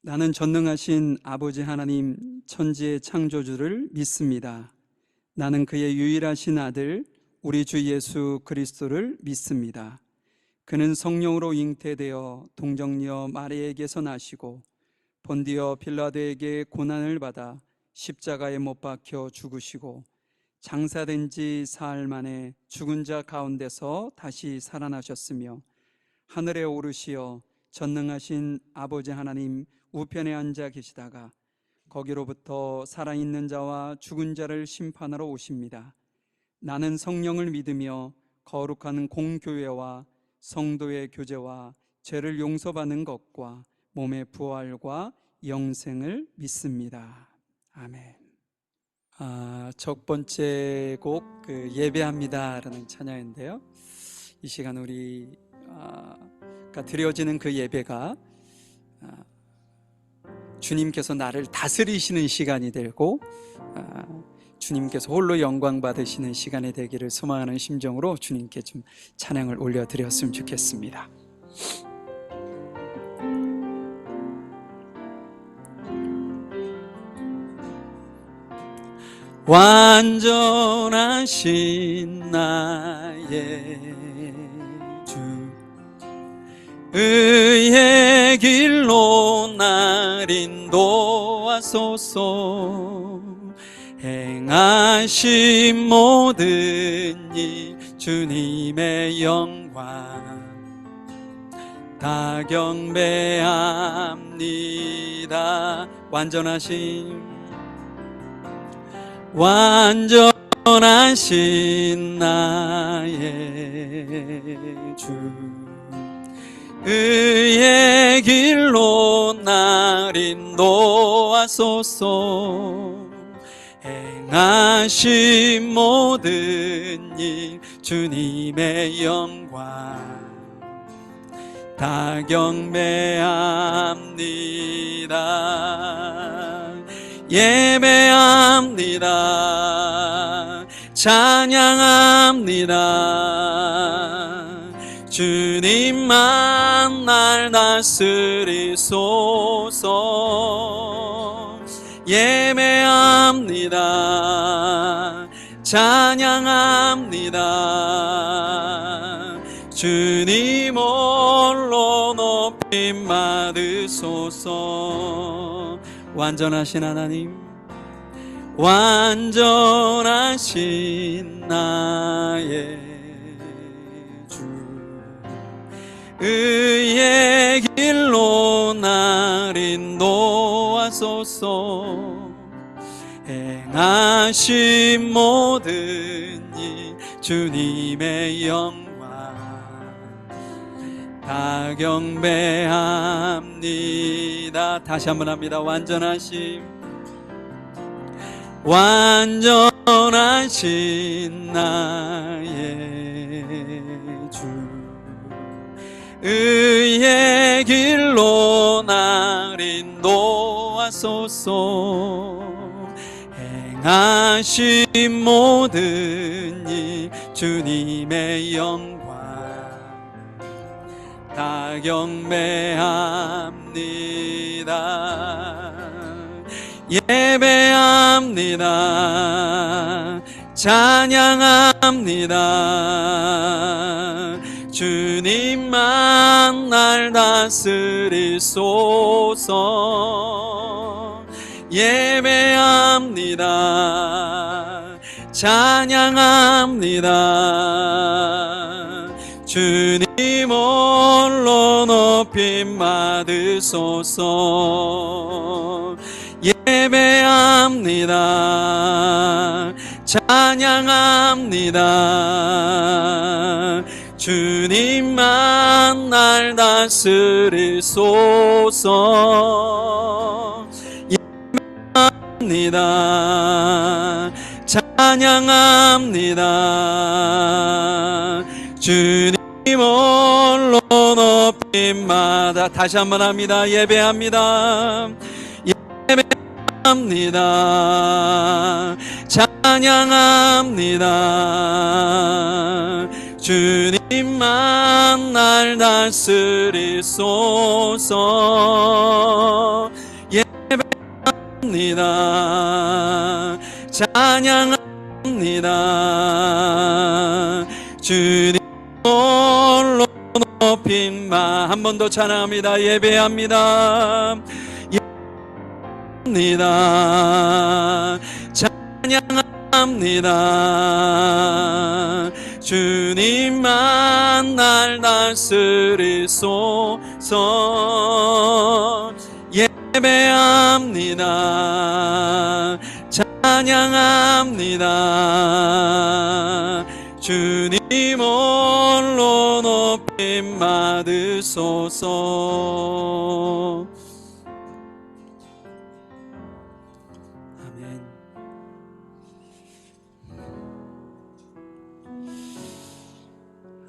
나는 전능하신 아버지 하나님 천지의 창조주를 믿습니다. 나는 그의 유일하신 아들 우리 주 예수 그리스도를 믿습니다. 그는 성령으로 잉태되어 동정녀 마리아에게서 나시고 본디오 빌라도에게 고난을 받아 십자가에 못 박혀 죽으시고 장사된 지 사흘 만에 죽은 자 가운데서 다시 살아나셨으며 하늘에 오르시어 전능하신 아버지 하나님 우편에 앉아 계시다가 거기로부터 살아있는 자와 죽은 자를 심판하러 오십니다. 나는 성령을 믿으며 거룩한 공교회와 성도의 교제와 죄를 용서받는 것과 몸의 부활과 영생을 믿습니다. 아멘. 첫 번째 곡 예배합니다라는 찬양인데요. 이 시간 우리가 드려지는 그 예배가 주님께서 나를 다스리시는 시간이 되고 주님께서 홀로 영광 받으시는 시간이 되기를 소망하는 심정으로 주님께 좀 찬양을 올려드렸으면 좋겠습니다. 완전하신 나의 주 의의 길로 날 인도하소서. 행하신 모든 일 주님의 영광 다 경배합니다. 완전하신 나의 주 의의 길로 날 인도하소서. 행하신 모든 일 주님의 영광 다 경배합니다. 예배합니다. 찬양합니다. 주님만 날 다스리소서. 예배합니다. 찬양합니다. 주님 홀로 높임 받으소서. 완전하신 하나님, 완전하신 나의 주 의의 길로 날 인도하소서. 행하신 모든 일 주님의 영광 다 경배합니다. 다시 한번 합니다. 완전하신 나의 주 의의 길로 날 인도하소서. 행하신 모든 일 주님의 영광 다 경배합니다. 예배합니다. 찬양합니다. 주님만 날 다스리소서. 예배합니다. 찬양합니다. 주님 홀로 높임 받으소서. 예배합니다. 찬양합니다. 주님만 날 다스리소서. 예배합니다. 찬양합니다. 주님 홀로 높임마다 다시 한번 합니다. 예배합니다. 예배합니다. 찬양합니다. 주님만 날 다스리소서. 찬양합니다. 주님 홀로 높임마. 한 번 더 찬양합니다. 예배합니다. 예배합니다. 찬양합니다. 주님만 날 다스리소서. 예배합니다. 찬양합니다. 주님 홀로 높임 받으소서.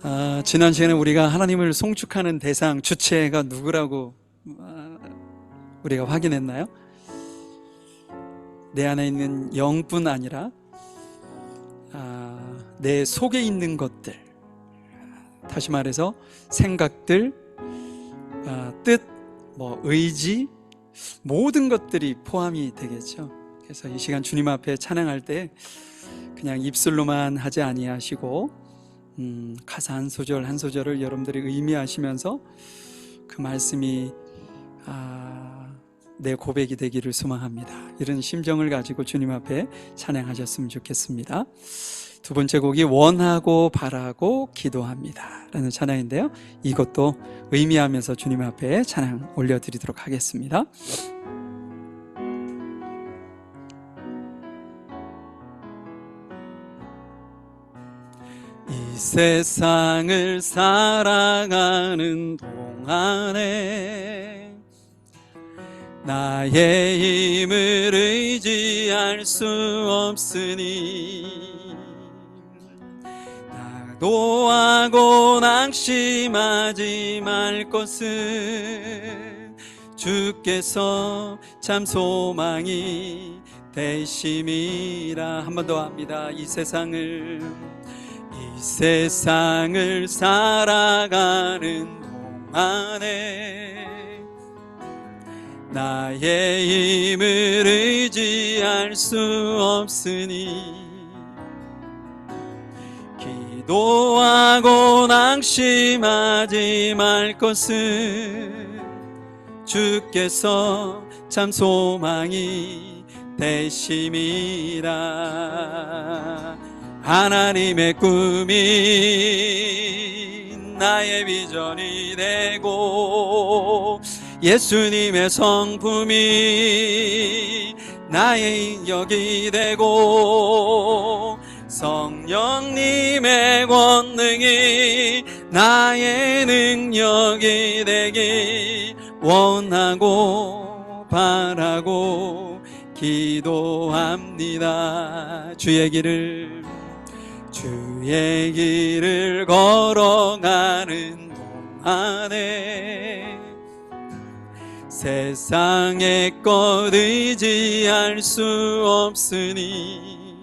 아멘. 지난 시간에 우리가 하나님을 송축하는 대상, 주체가 누구라고 우리가 확인했나요? 내 안에 있는 영뿐 아니라 내 속에 있는 것들, 다시 말해서 생각들, 뜻, 의지, 모든 것들이 포함이 되겠죠. 그래서 이 시간 주님 앞에 찬양할 때 그냥 입술로만 하지 아니하시고 가사 한 소절 한 소절을 여러분들이 의미하시면서 그 말씀이 내 고백이 되기를 소망합니다. 이런 심정을 가지고 주님 앞에 찬양하셨으면 좋겠습니다. 두 번째 곡이 원하고 바라고 기도합니다 라는 찬양인데요, 이것도 의미하면서 주님 앞에 찬양 올려드리도록 하겠습니다. 이 세상을 살아가는 동안에 나의 힘을 의지할 수 없으니 낙도하고 낙심하지 말 것은 주께서 참 소망이 되심이라. 한 번 더 합니다. 이 세상을 살아가는 동안에 나의 힘을 의지할 수 없으니 기도하고 낙심하지 말 것은 주께서 참 소망이 되심이라. 하나님의 꿈이 나의 비전이 되고 예수님의 성품이 나의 인격이 되고 성령님의 권능이 나의 능력이 되길 원하고 바라고 기도합니다. 주의 길을 걸어가는 동안에 세상의 것 의지할 수 없으니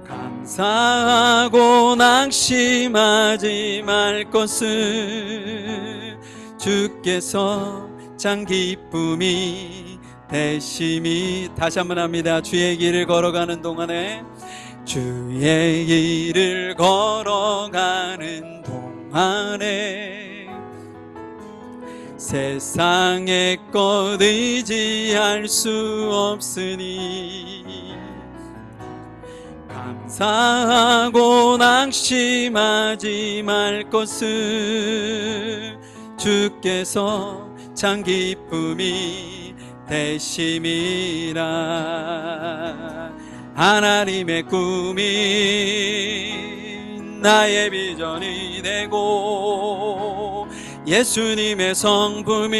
감사하고 낙심하지 말 것은 주께서 참 기쁨이 되심이. 다시 한번 합니다. 주의 길을 걸어가는 동안에 주의 길을 걸어가는 동안에 세상의 것 의지할 수 없으니 감사하고 낙심하지 말 것은 주께서 참 기쁨이 되심이라. 하나님의 꿈이 나의 비전이 되고 예수님의 성품이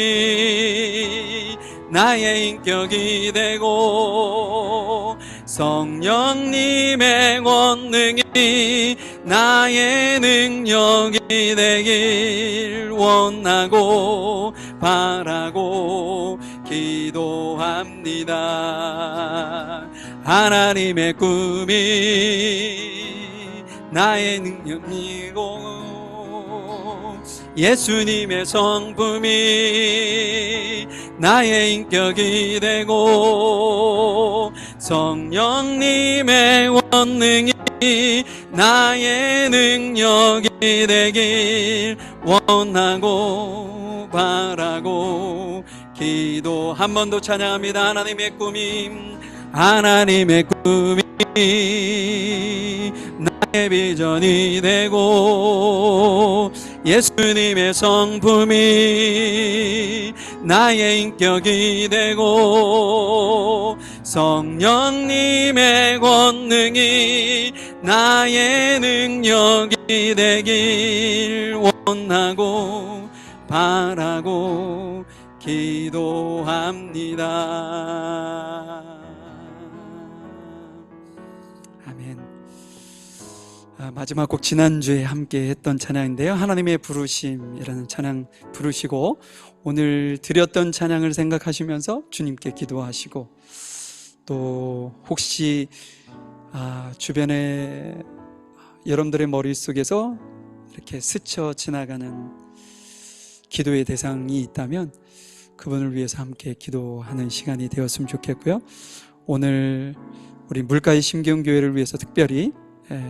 나의 인격이 되고 성령님의 권능이 나의 능력이 되길 원하고 바라고 기도합니다. 하나님의 꿈이 나의 능력이고 예수님의 성품이 나의 인격이 되고 성령님의 권능이 나의 능력이 되길 원하고 바라고 기도. 한 번 더 찬양합니다. 하나님의 꿈이 나의 비전이 되고 예수님의 성품이 나의 인격이 되고 성령님의 권능이 나의 능력이 되길 원하고 바라고 기도합니다. 아멘. 마지막 곡 지난주에 함께 했던 찬양인데요, 하나님의 부르심이라는 찬양 부르시고 오늘 드렸던 찬양을 생각하시면서 주님께 기도하시고, 또 혹시 주변에 여러분들의 머릿속에서 이렇게 스쳐 지나가는 기도의 대상이 있다면 그분을 위해서 함께 기도하는 시간이 되었으면 좋겠고요. 오늘 우리 물가의 심경교회를 위해서 특별히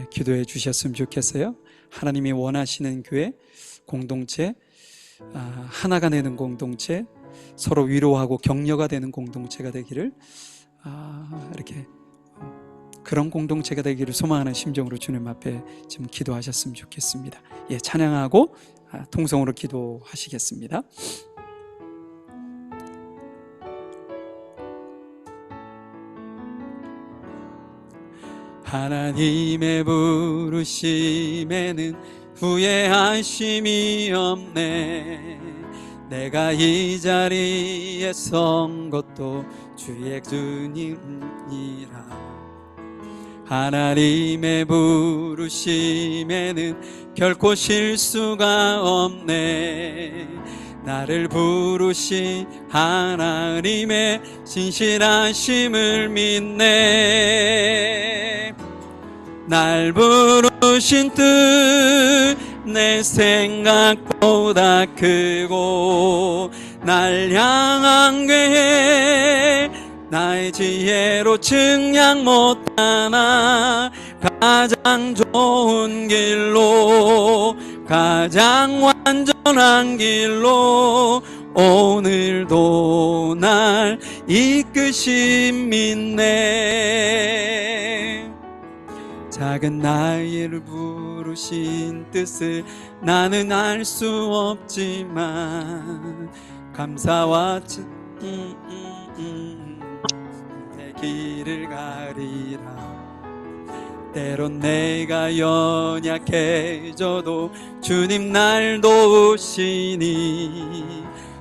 기도해 주셨으면 좋겠어요. 하나님이 원하시는 교회, 공동체, 하나가 되는 공동체, 서로 위로하고 격려가 되는 공동체가 되기를, 이렇게 그런 공동체가 되기를 소망하는 심정으로 주님 앞에 지금 기도하셨으면 좋겠습니다. 예, 찬양하고 통성으로 기도하시겠습니다. 하나님의 부르심에는 후회하심이 없네. 내가 이 자리에 선 것도 주의 주님이라. 하나님의 부르심에는 결코 실수가 없네. 나를 부르신 하나님의 진실하심을 믿네. 날 부르신 뜻 내 생각보다 크고, 날 향한 계획 나의 지혜로 측량 못하나 가장 좋은 길로, 가장 완전한 길로 오늘도 날 이끄심 믿네. 작은 나이를 부르신 뜻을 나는 알 수 없지만 감사와 내 길을 가리라. 때론 내가 연약해져도 주님 날 도우시니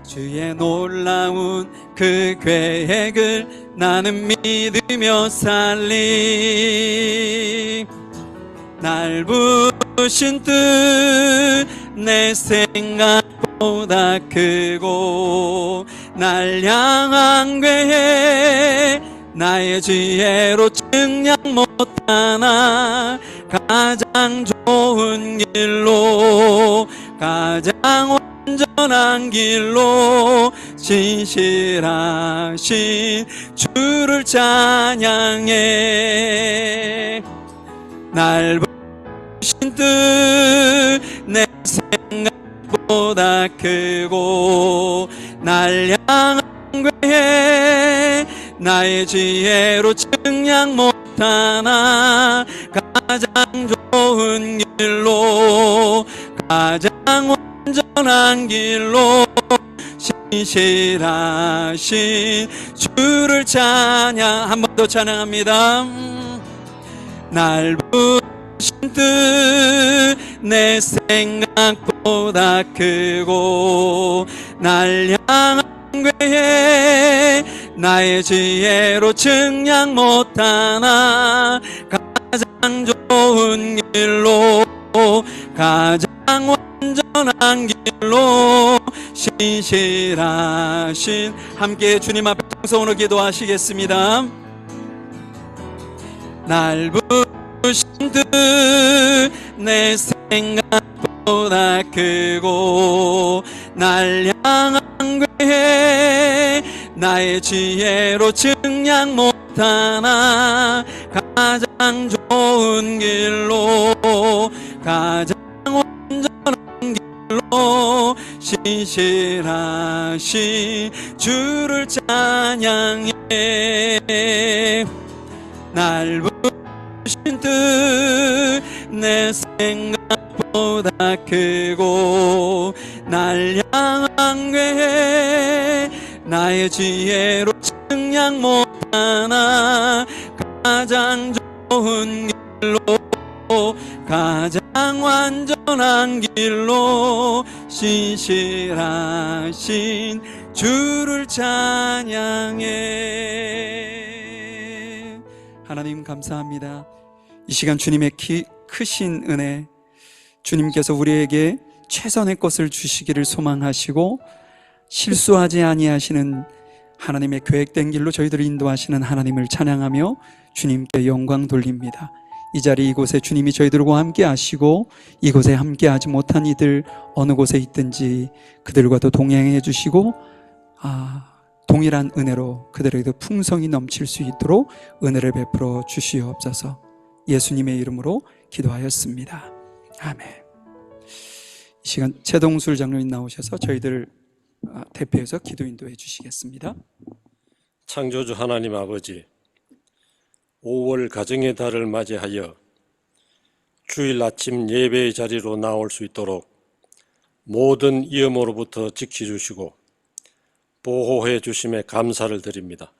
주의 놀라운 그 계획을 나는 믿으며 살리. 날 부르신 뜻 내 생각보다 크고, 날 향한 계획 나의 지혜로 측량 못하나 가장 좋은 길로, 가장 완전한 길로 진실하신 주를 찬양해. 날 부르신 뜻 내 생각보다 크고, 날 향한 계획 나의 지혜로 측량 못하나 가장 좋은 길로, 가장 완전한 길로 진실하신 주를 찬양. 한 번 더 찬양합니다. 날 부르신 뜻 내 생각보다 크고, 날 향한 계획 나의 지혜로 측량 못하나 가장 좋은 길로, 가장 완전한 길로 신실하신. 함께 주님 앞에 통성으로 기도하시겠습니다. 날 부르신 뜻 내 생각보다 크고, 날 향한 계획 나의 지혜로 증량 못하나 가장 좋은 길로 가장 온전한 길로 신실하신 주를 찬양해. 날 부르신 뜻 내 생각보다 크고 날 향한 계획 나의 지혜로 증량 못하나 가장 좋은 길로 가장 완전한 길로 신실하신 주를 찬양해. 하나님 감사합니다. 이 시간 주님의 크신 은혜, 주님께서 우리에게 최선의 것을 주시기를 소망하시고 실수하지 아니하시는 하나님의 계획된 길로 저희들을 인도하시는 하나님을 찬양하며 주님께 영광 돌립니다. 이 자리 이곳에 주님이 저희들과 함께 하시고 이곳에 함께 하지 못한 이들 어느 곳에 있든지 그들과도 동행해 주시고 동일한 은혜로 그들에게도 풍성이 넘칠 수 있도록 은혜를 베풀어 주시옵소서. 예수님의 이름으로 기도하였습니다. 아멘. 이 시간 최동술 장로님 나오셔서 저희들을 대표해서 기도 인도해 주시겠습니다. 창조주 하나님 아버지, 5월 가정의 달을 맞이하여 주일 아침 예배의 자리로 나올 수 있도록 모든 위험으로부터 지켜주시고 보호해 주심에 감사를 드립니다.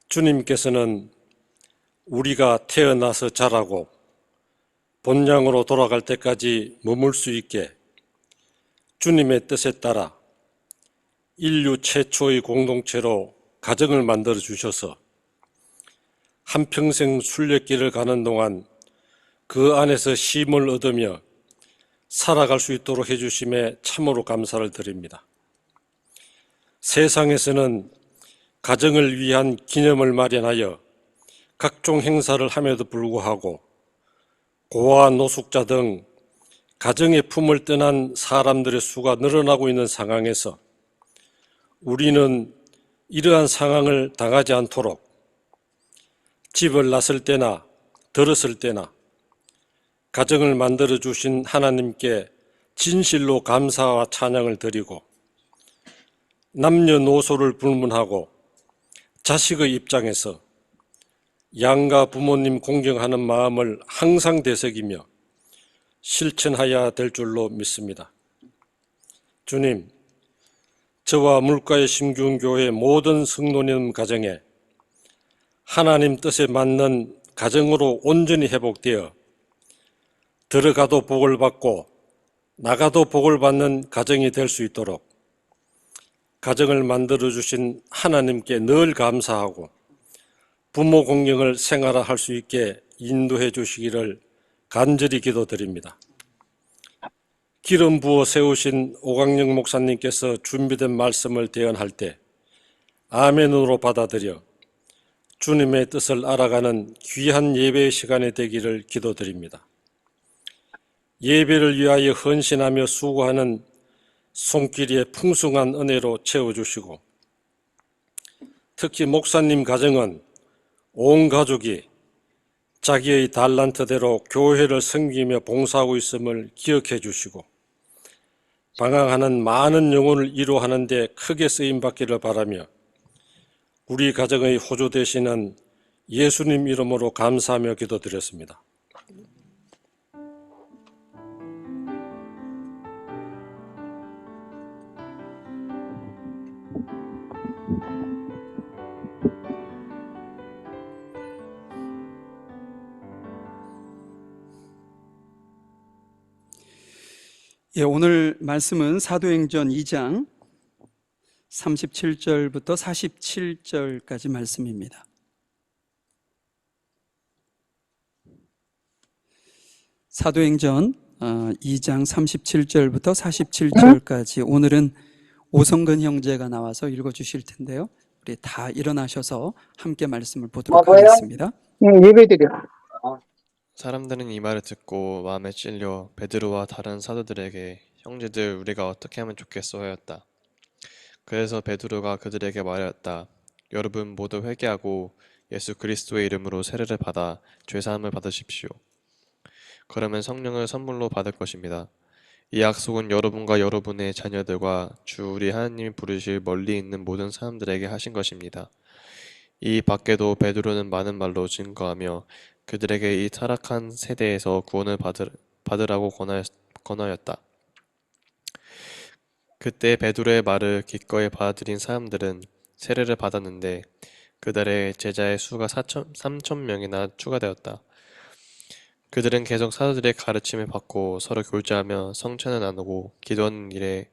주님께서는 우리가 태어나서 자라고 본향으로 돌아갈 때까지 머물 수 있게 주님의 뜻에 따라 인류 최초의 공동체로 가정을 만들어 주셔서 한평생 순례길을 가는 동안 그 안에서 쉼을 얻으며 살아갈 수 있도록 해주심에 참으로 감사를 드립니다. 세상에서는 가정을 위한 기념을 마련하여 각종 행사를 함에도 불구하고 고아 노숙자 등 가정의 품을 떠난 사람들의 수가 늘어나고 있는 상황에서 우리는 이러한 상황을 당하지 않도록 집을 났을 때나 들었을 때나 가정을 만들어 주신 하나님께 진실로 감사와 찬양을 드리고 남녀노소를 불문하고 자식의 입장에서 양가 부모님 공경하는 마음을 항상 되새기며 실천해야 될 줄로 믿습니다. 주님, 저와 물가의 심기운교회 모든 성도님 가정에 하나님 뜻에 맞는 가정으로 온전히 회복되어 들어가도 복을 받고 나가도 복을 받는 가정이 될 수 있도록 가정을 만들어 주신 하나님께 늘 감사하고 부모 공경을 생활화할 수 있게 인도해 주시기를 간절히 기도드립니다. 기름 부어 세우신 오광영 목사님께서 준비된 말씀을 대언할 때 아멘으로 받아들여 주님의 뜻을 알아가는 귀한 예배의 시간이 되기를 기도드립니다. 예배를 위하여 헌신하며 수고하는 손길의 풍성한 은혜로 채워주시고 특히 목사님 가정은 온 가족이 자기의 달란트대로 교회를 섬기며 봉사하고 있음을 기억해 주시고 방황하는 많은 영혼을 위로하는 데 크게 쓰임받기를 바라며 우리 가정의 호주 되시는 예수님 이름으로 감사하며 기도드렸습니다. 예, 오늘 말씀은 사도행전 2장 37절부터 47절까지 말씀입니다. 사도행전 2장 37절부터 47절까지 오늘은 오성근 형제가 나와서 읽어주실 텐데요. 우리 다 일어나셔서 함께 말씀을 보도록 하겠습니다. 예배드려. 사람들은 이 말을 듣고 마음에 찔려 베드로와 다른 사도들에게 형제들 우리가 어떻게 하면 좋겠소 하였다. 그래서 베드로가 그들에게 말하였다. 여러분 모두 회개하고 예수 그리스도의 이름으로 세례를 받아 죄사함을 받으십시오. 그러면 성령을 선물로 받을 것입니다. 이 약속은 여러분과 여러분의 자녀들과 주 우리 하나님이 부르실 멀리 있는 모든 사람들에게 하신 것입니다. 이 밖에도 베드로는 많은 말로 증거하며 그들에게 이 타락한 세대에서 구원을 받으라고 권하였다. 그때 베드로의 말을 기꺼이 받아들인 사람들은 세례를 받았는데 그들의 제자의 수가 3,000명이나 추가되었다. 그들은 계속 사도들의 가르침을 받고 서로 교제하며 성찬을 나누고 기도하는 일에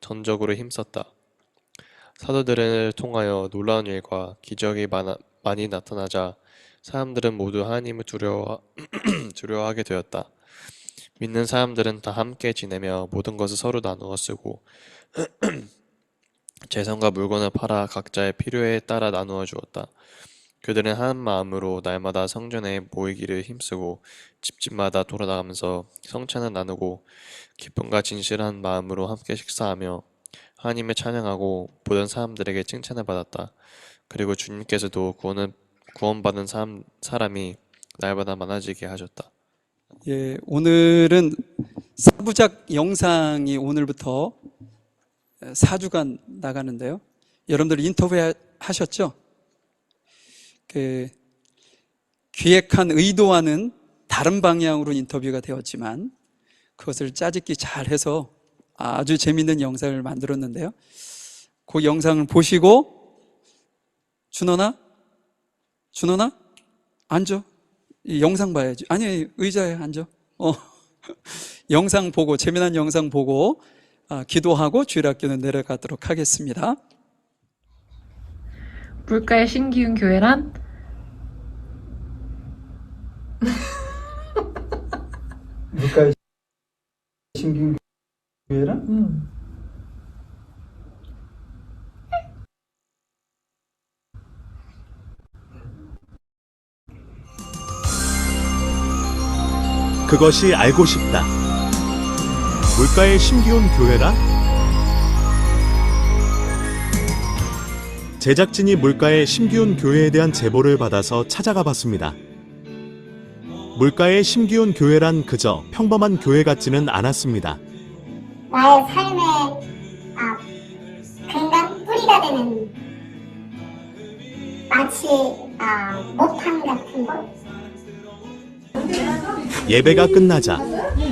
전적으로 힘썼다. 사도들을 통하여 놀라운 일과 기적이 많이 나타나자 사람들은 모두 하나님을 두려워하게 되었다. 믿는 사람들은 다 함께 지내며 모든 것을 서로 나누어 쓰고 재산과 물건을 팔아 각자의 필요에 따라 나누어 주었다. 그들은 한 마음으로 날마다 성전에 모이기를 힘쓰고 집집마다 돌아다니면서 성찬을 나누고 기쁨과 진실한 마음으로 함께 식사하며 하나님을 찬양하고 보던 사람들에게 칭찬을 받았다. 그리고 주님께서도 구원받은 사람이 날마다 많아지게 하셨다. 예, 오늘은 4부작 영상이 오늘부터 4주간 나가는데요. 여러분들 인터뷰 하셨죠? 기획한 의도와는 다른 방향으로 인터뷰가 되었지만 그것을 짜집기 잘해서 아주 재밌는 영상을 만들었는데요. 그 영상을 보시고 준원아 앉아. 이 영상 봐야지. 아니 의자에 앉아. 영상 보고 재미난 영상 보고 기도하고 주일학교는 내려가도록 하겠습니다. 물가의 신기운 교회란? 물가의 신기운 교회란? 그것이 알고 싶다. 물가에 심기운 교회라? 제작진이 물가에 심기운 교회에 대한 제보를 받아서 찾아가 봤습니다. 물가에 심기운 교회란 그저 평범한 교회 같지는 않았습니다. 나의 삶의 근간 뿌리가 되는 마치 목탕 같은 곳. 예배가 끝나자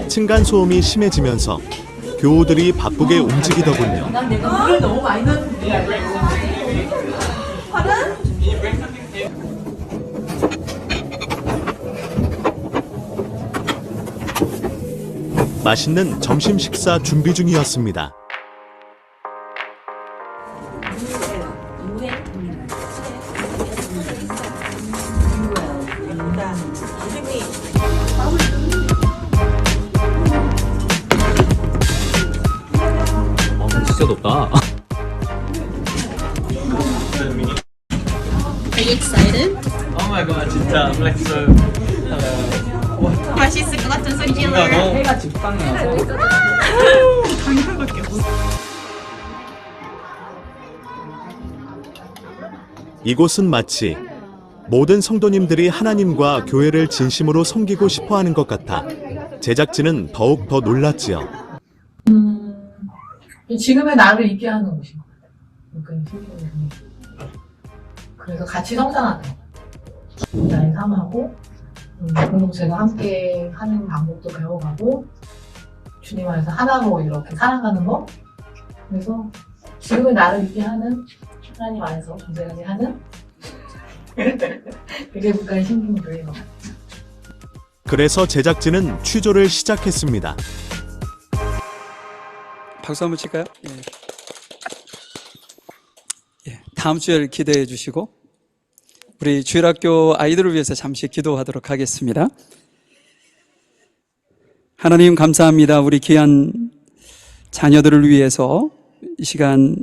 층간소음이 심해지면서 교우들이 바쁘게 움직이더군요. 맛있는 점심 식사 준비 중이었습니다. 진짜 높다. Are you excited? Oh my god, 진짜 I'm like so. 맛있을 것 같은 소리 질러. 해가 직방이어서. 이곳은 마치 모든 성도님들이 하나님과 교회를 진심으로 섬기고 싶어하는 것 같아 제작진은 더욱 더 놀랐지요. 지금의 나를 있게 하는 곳인 것 같아요. 그러니까 그래서 같이 성장하는 것 같아요. 나의 삶하고 공동체가 함께 하는 방법도 배워가고 주님 안에서 하나로 이렇게 살아가는 거. 그래서 지금의 나를 있게 하는 하나님 안에서 존재하게 하는 그게 물가의 신기한 교회인 것 같아요. 그래서 제작진은 취조를 시작했습니다. 박수 한번 칠까요? 예, 다음 주를 기대해 주시고 우리 주일학교 아이들을 위해서 잠시 기도하도록 하겠습니다. 하나님 감사합니다. 우리 귀한 자녀들을 위해서 이 시간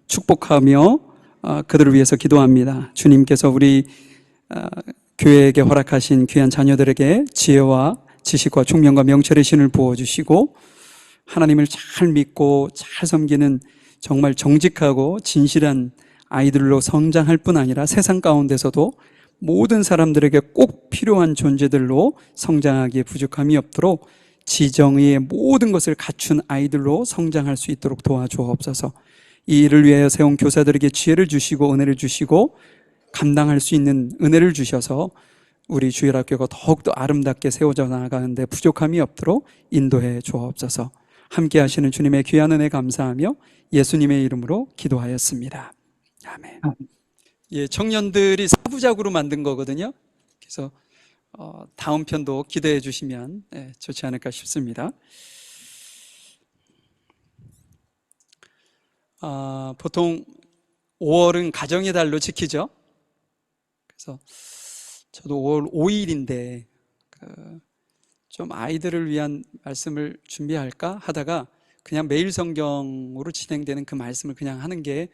축복하며 그들을 위해서 기도합니다. 주님께서 우리 교회에게 허락하신 귀한 자녀들에게 지혜와 지식과 총명과 명철의 신을 부어주시고 하나님을 잘 믿고 잘 섬기는 정말 정직하고 진실한 아이들로 성장할 뿐 아니라 세상 가운데서도 모든 사람들에게 꼭 필요한 존재들로 성장하기에 부족함이 없도록 지정의의 모든 것을 갖춘 아이들로 성장할 수 있도록 도와주옵소서. 이 일을 위하여 세운 교사들에게 지혜를 주시고 은혜를 주시고 감당할 수 있는 은혜를 주셔서 우리 주일학교가 더욱더 아름답게 세워져 나가는데 부족함이 없도록 인도해 주옵소서. 함께 하시는 주님의 귀한 은혜 감사하며 예수님의 이름으로 기도하였습니다. 아멘. 예, 청년들이 사부작으로 만든 거거든요. 그래서 다음 편도 기대해 주시면 좋지 않을까 싶습니다. 보통 5월은 가정의 달로 지키죠. 그래서 저도 5월 5일인데 좀 아이들을 위한 말씀을 준비할까 하다가 그냥 매일 성경으로 진행되는 그 말씀을 그냥 하는 게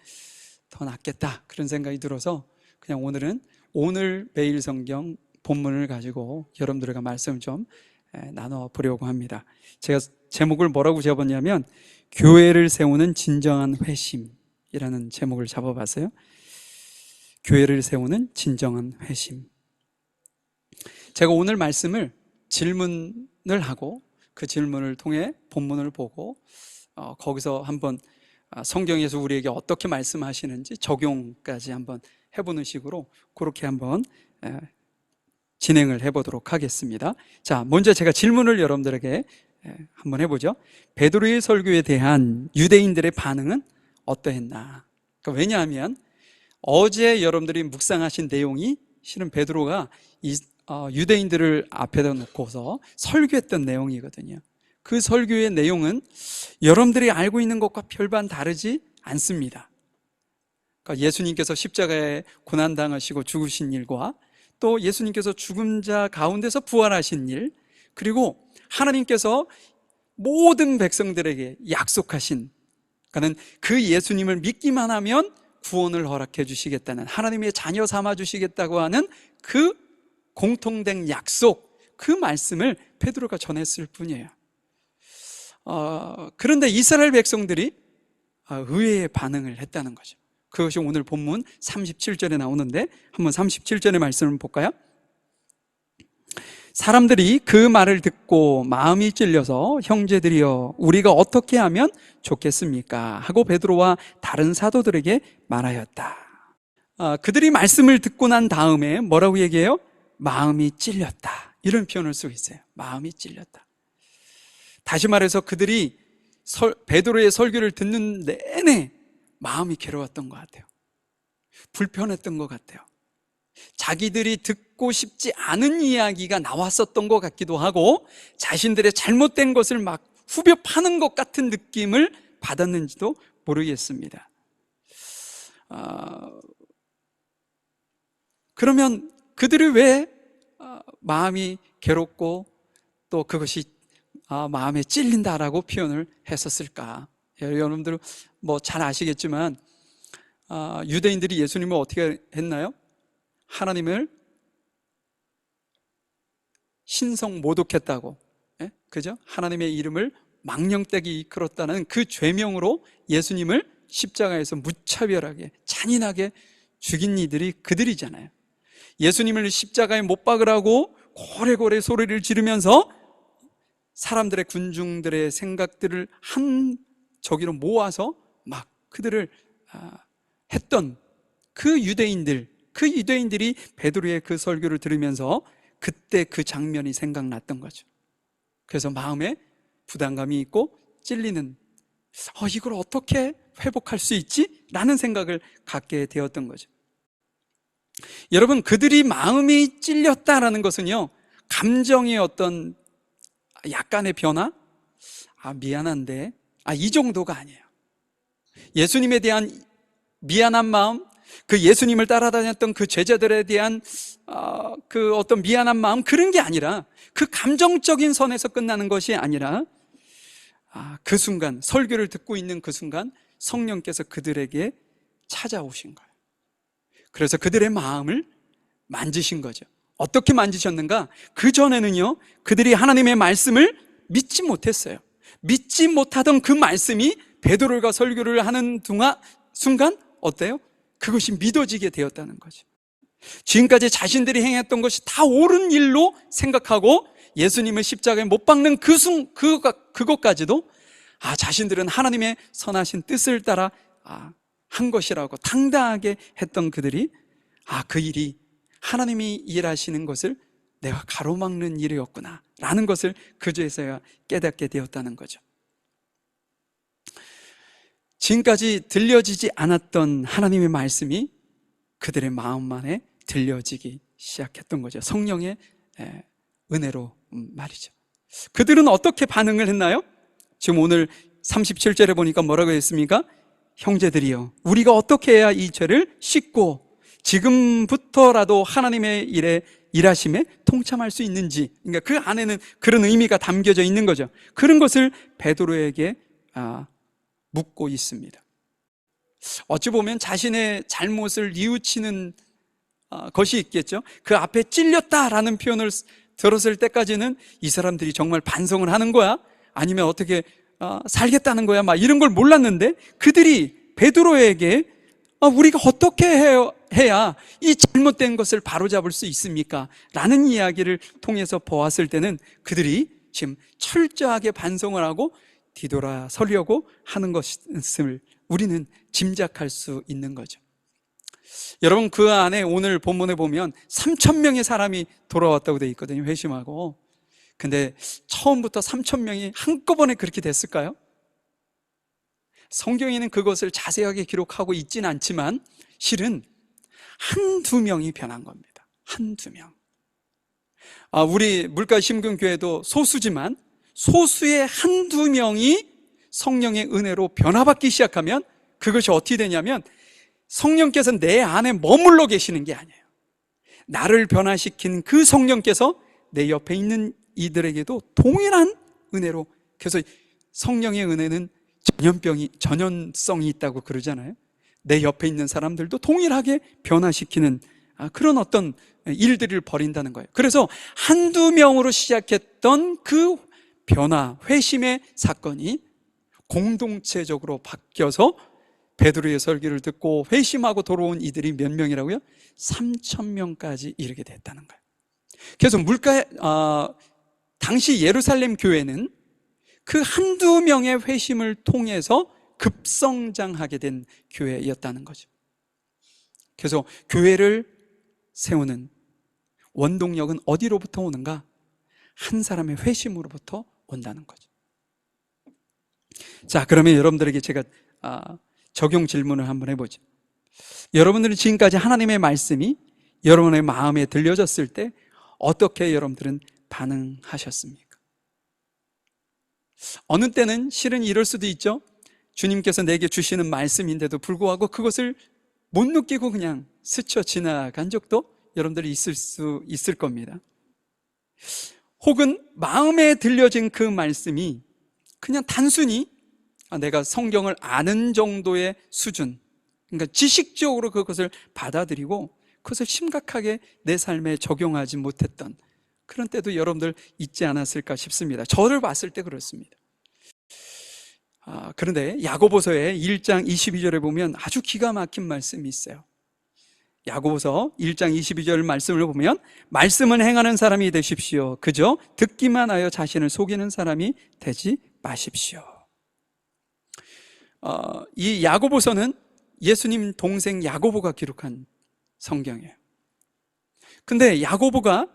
더 낫겠다 그런 생각이 들어서 그냥 오늘은 오늘 매일 성경 본문을 가지고 여러분들과 말씀을 좀 나눠보려고 합니다. 제가 제목을 뭐라고 잡았냐면 교회를 세우는 진정한 회심이라는 제목을 잡아봤어요. 교회를 세우는 진정한 회심. 제가 오늘 말씀을 질문을 하고 그 질문을 통해 본문을 보고 거기서 한번 성경에서 우리에게 어떻게 말씀하시는지 적용까지 한번 해보는 식으로 그렇게 한번 진행을 해보도록 하겠습니다. 자, 먼저 제가 질문을 여러분들에게 한번 해보죠. 베드로의 설교에 대한 유대인들의 반응은 어떠했나? 그러니까 왜냐하면 어제 여러분들이 묵상하신 내용이 실은 베드로가 유대인들을 앞에다 놓고서 설교했던 내용이거든요. 그 설교의 내용은 여러분들이 알고 있는 것과 별반 다르지 않습니다. 그러니까 예수님께서 십자가에 고난당하시고 죽으신 일과 또 예수님께서 죽은 자 가운데서 부활하신 일, 그리고 하나님께서 모든 백성들에게 약속하신, 그러니까 그 예수님을 믿기만 하면 구원을 허락해 주시겠다는, 하나님의 자녀 삼아 주시겠다고 하는 그 공통된 약속, 그 말씀을 베드로가 전했을 뿐이에요. 그런데 이스라엘 백성들이 의외의 반응을 했다는 거죠. 그것이 오늘 본문 37절에 나오는데 한번 37절의 말씀을 볼까요? 사람들이 그 말을 듣고 마음이 찔려서 형제들이여 우리가 어떻게 하면 좋겠습니까? 하고 베드로와 다른 사도들에게 말하였다. 그들이 말씀을 듣고 난 다음에 뭐라고 얘기해요? 마음이 찔렸다, 이런 표현을 쓰고 있어요. 마음이 찔렸다. 다시 말해서 그들이 베드로의 설교를 듣는 내내 마음이 괴로웠던 것 같아요. 불편했던 것 같아요. 자기들이 듣고 싶지 않은 이야기가 나왔었던 것 같기도 하고 자신들의 잘못된 것을 막 후벼 파는 것 같은 느낌을 받았는지도 모르겠습니다. 그러면 그들이 왜 마음이 괴롭고 또 그것이 마음에 찔린다라고 표현을 했었을까? 여러분들 뭐 잘 아시겠지만 유대인들이 예수님을 어떻게 했나요? 하나님을 신성 모독했다고, 그죠? 하나님의 이름을 망령되게 이끌었다는 그 죄명으로 예수님을 십자가에서 무차별하게 잔인하게 죽인 이들이 그들이잖아요. 예수님을 십자가에 못 박으라고 고래고래 소리를 지르면서 사람들의, 군중들의 생각들을 한 저기로 모아서 막 그들을 했던 그 유대인들이 베드로의 그 설교를 들으면서 그때 그 장면이 생각났던 거죠. 그래서 마음에 부담감이 있고 찔리는, 이걸 어떻게 회복할 수 있지? 라는 생각을 갖게 되었던 거죠. 여러분, 그들이 마음이 찔렸다라는 것은요, 감정의 어떤 약간의 변화? 미안한데, 이 정도가 아니에요. 예수님에 대한 미안한 마음, 그 예수님을 따라다녔던 그 제자들에 대한 그 어떤 미안한 마음, 그런 게 아니라, 그 감정적인 선에서 끝나는 것이 아니라 그 순간, 설교를 듣고 있는 그 순간 성령께서 그들에게 찾아오신 거예요. 그래서 그들의 마음을 만지신 거죠. 어떻게 만지셨는가? 그전에는요, 그들이 하나님의 말씀을 믿지 못했어요. 믿지 못하던 그 말씀이 베드로가 설교를 하는 순간 어때요? 그것이 믿어지게 되었다는 거죠. 지금까지 자신들이 행했던 것이 다 옳은 일로 생각하고 예수님을 십자가에 못 박는 그것까지도 자신들은 하나님의 선하신 뜻을 따라 한 것이라고 당당하게 했던 그들이 그 일이 하나님이 일하시는 것을 내가 가로막는 일이었구나 라는 것을 그제서야 깨닫게 되었다는 거죠. 지금까지 들려지지 않았던 하나님의 말씀이 그들의 마음 안에 들려지기 시작했던 거죠. 성령의 은혜로 말이죠. 그들은 어떻게 반응을 했나요? 지금 오늘 37절에 보니까 뭐라고 했습니까? 형제들이여, 우리가 어떻게 해야 이 죄를 씻고 지금부터라도 하나님의 일하심에 통참할 수 있는지, 그러니까 그 안에는 그런 의미가 담겨져 있는 거죠. 그런 것을 베드로에게 묻고 있습니다. 어찌 보면 자신의 잘못을 뉘우치는 것이 있겠죠. 그 앞에 찔렸다라는 표현을 들었을 때까지는 이 사람들이 정말 반성을 하는 거야? 아니면 어떻게 살겠다는 거야? 막 이런 걸 몰랐는데 그들이 베드로에게 우리가 어떻게 해야 이 잘못된 것을 바로잡을 수 있습니까? 라는 이야기를 통해서 보았을 때는 그들이 지금 철저하게 반성을 하고 뒤돌아서려고 하는 것을 우리는 짐작할 수 있는 거죠. 여러분, 그 안에 오늘 본문에 보면 3,000명의 사람이 돌아왔다고 되어 있거든요. 회심하고. 근데 처음부터 3,000명이 한꺼번에 그렇게 됐을까요? 성경에는 그것을 자세하게 기록하고 있지는 않지만 실은 한두 명이 변한 겁니다. 한두 명. 우리 물가심금교회도 소수지만 소수의 한두 명이 성령의 은혜로 변화받기 시작하면 그것이 어떻게 되냐면 성령께서 내 안에 머물러 계시는 게 아니에요. 나를 변화시킨 그 성령께서 내 옆에 있는 이들에게도 동일한 은혜로, 그래서 성령의 은혜는 전염성이 있다고 그러잖아요. 내 옆에 있는 사람들도 동일하게 변화시키는 그런 어떤 일들을 벌인다는 거예요. 그래서 한두 명으로 시작했던 그 변화, 회심의 사건이 공동체적으로 바뀌어서 베드로의 설교를 듣고 회심하고 돌아온 이들이 몇 명이라고요? 3,000명까지 이르게 됐다는 거예요. 그래서 당시 예루살렘 교회는 그 한두 명의 회심을 통해서 급성장하게 된 교회였다는 거죠. 그래서 교회를 세우는 원동력은 어디로부터 오는가? 한 사람의 회심으로부터 온다는 거죠. 자, 그러면 여러분들에게 제가 적용 질문을 한번 해보죠. 여러분들은 지금까지 하나님의 말씀이 여러분의 마음에 들려졌을 때 어떻게 여러분들은 반응하셨습니까? 어느 때는 실은 이럴 수도 있죠. 주님께서 내게 주시는 말씀인데도 불구하고 그것을 못 느끼고 그냥 스쳐 지나간 적도 여러분들이 있을 겁니다. 혹은 마음에 들려진 그 말씀이 그냥 단순히 내가 성경을 아는 정도의 수준, 그러니까 지식적으로 그것을 받아들이고 그것을 심각하게 내 삶에 적용하지 못했던 그런 때도 여러분들 있지 않았을까 싶습니다. 저를 봤을 때 그렇습니다. 그런데 야고보서의 1장 22절에 보면 아주 기가 막힌 말씀이 있어요. 야고보서 1장 22절 말씀을 보면 말씀은 행하는 사람이 되십시오. 그저 듣기만 하여 자신을 속이는 사람이 되지 마십시오. 이 야고보서는 예수님 동생 야고보가 기록한 성경이에요. 근데 야고보가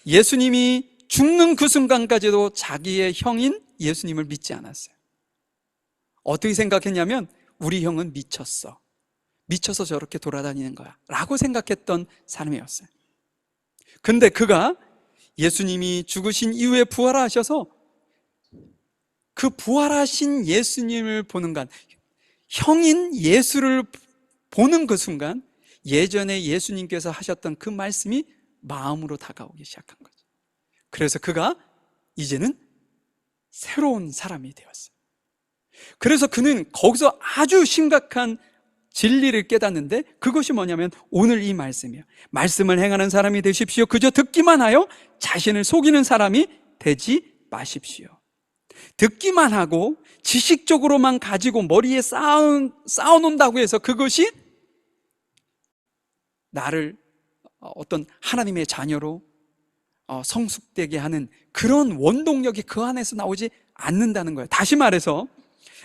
예수님이 죽는 그 순간까지도 자기의 형인 예수님을 믿지 않았어요. 어떻게 생각했냐면 우리 형은 미쳐서 저렇게 돌아다니는 거야 라고 생각했던 사람이었어요. 근데 그가 예수님이 죽으신 이후에 부활하셔서 그 부활하신 예수님을 보는 간, 형인 예수를 보는 그 순간 예전에 예수님께서 하셨던 그 말씀이 마음으로 다가오기 시작한 거죠. 그래서 그가 이제는 새로운 사람이 되었어요. 그래서 그는 거기서 아주 심각한 진리를 깨닫는데 그것이 뭐냐면 오늘 이 말씀이에요. 말씀을 행하는 사람이 되십시오. 그저 듣기만 하여 자신을 속이는 사람이 되지 마십시오. 듣기만 하고 지식적으로만 가지고 머리에 쌓아놓는다고 해서 그것이 나를 어떤 하나님의 자녀로 성숙되게 하는 그런 원동력이 그 안에서 나오지 않는다는 거예요. 다시 말해서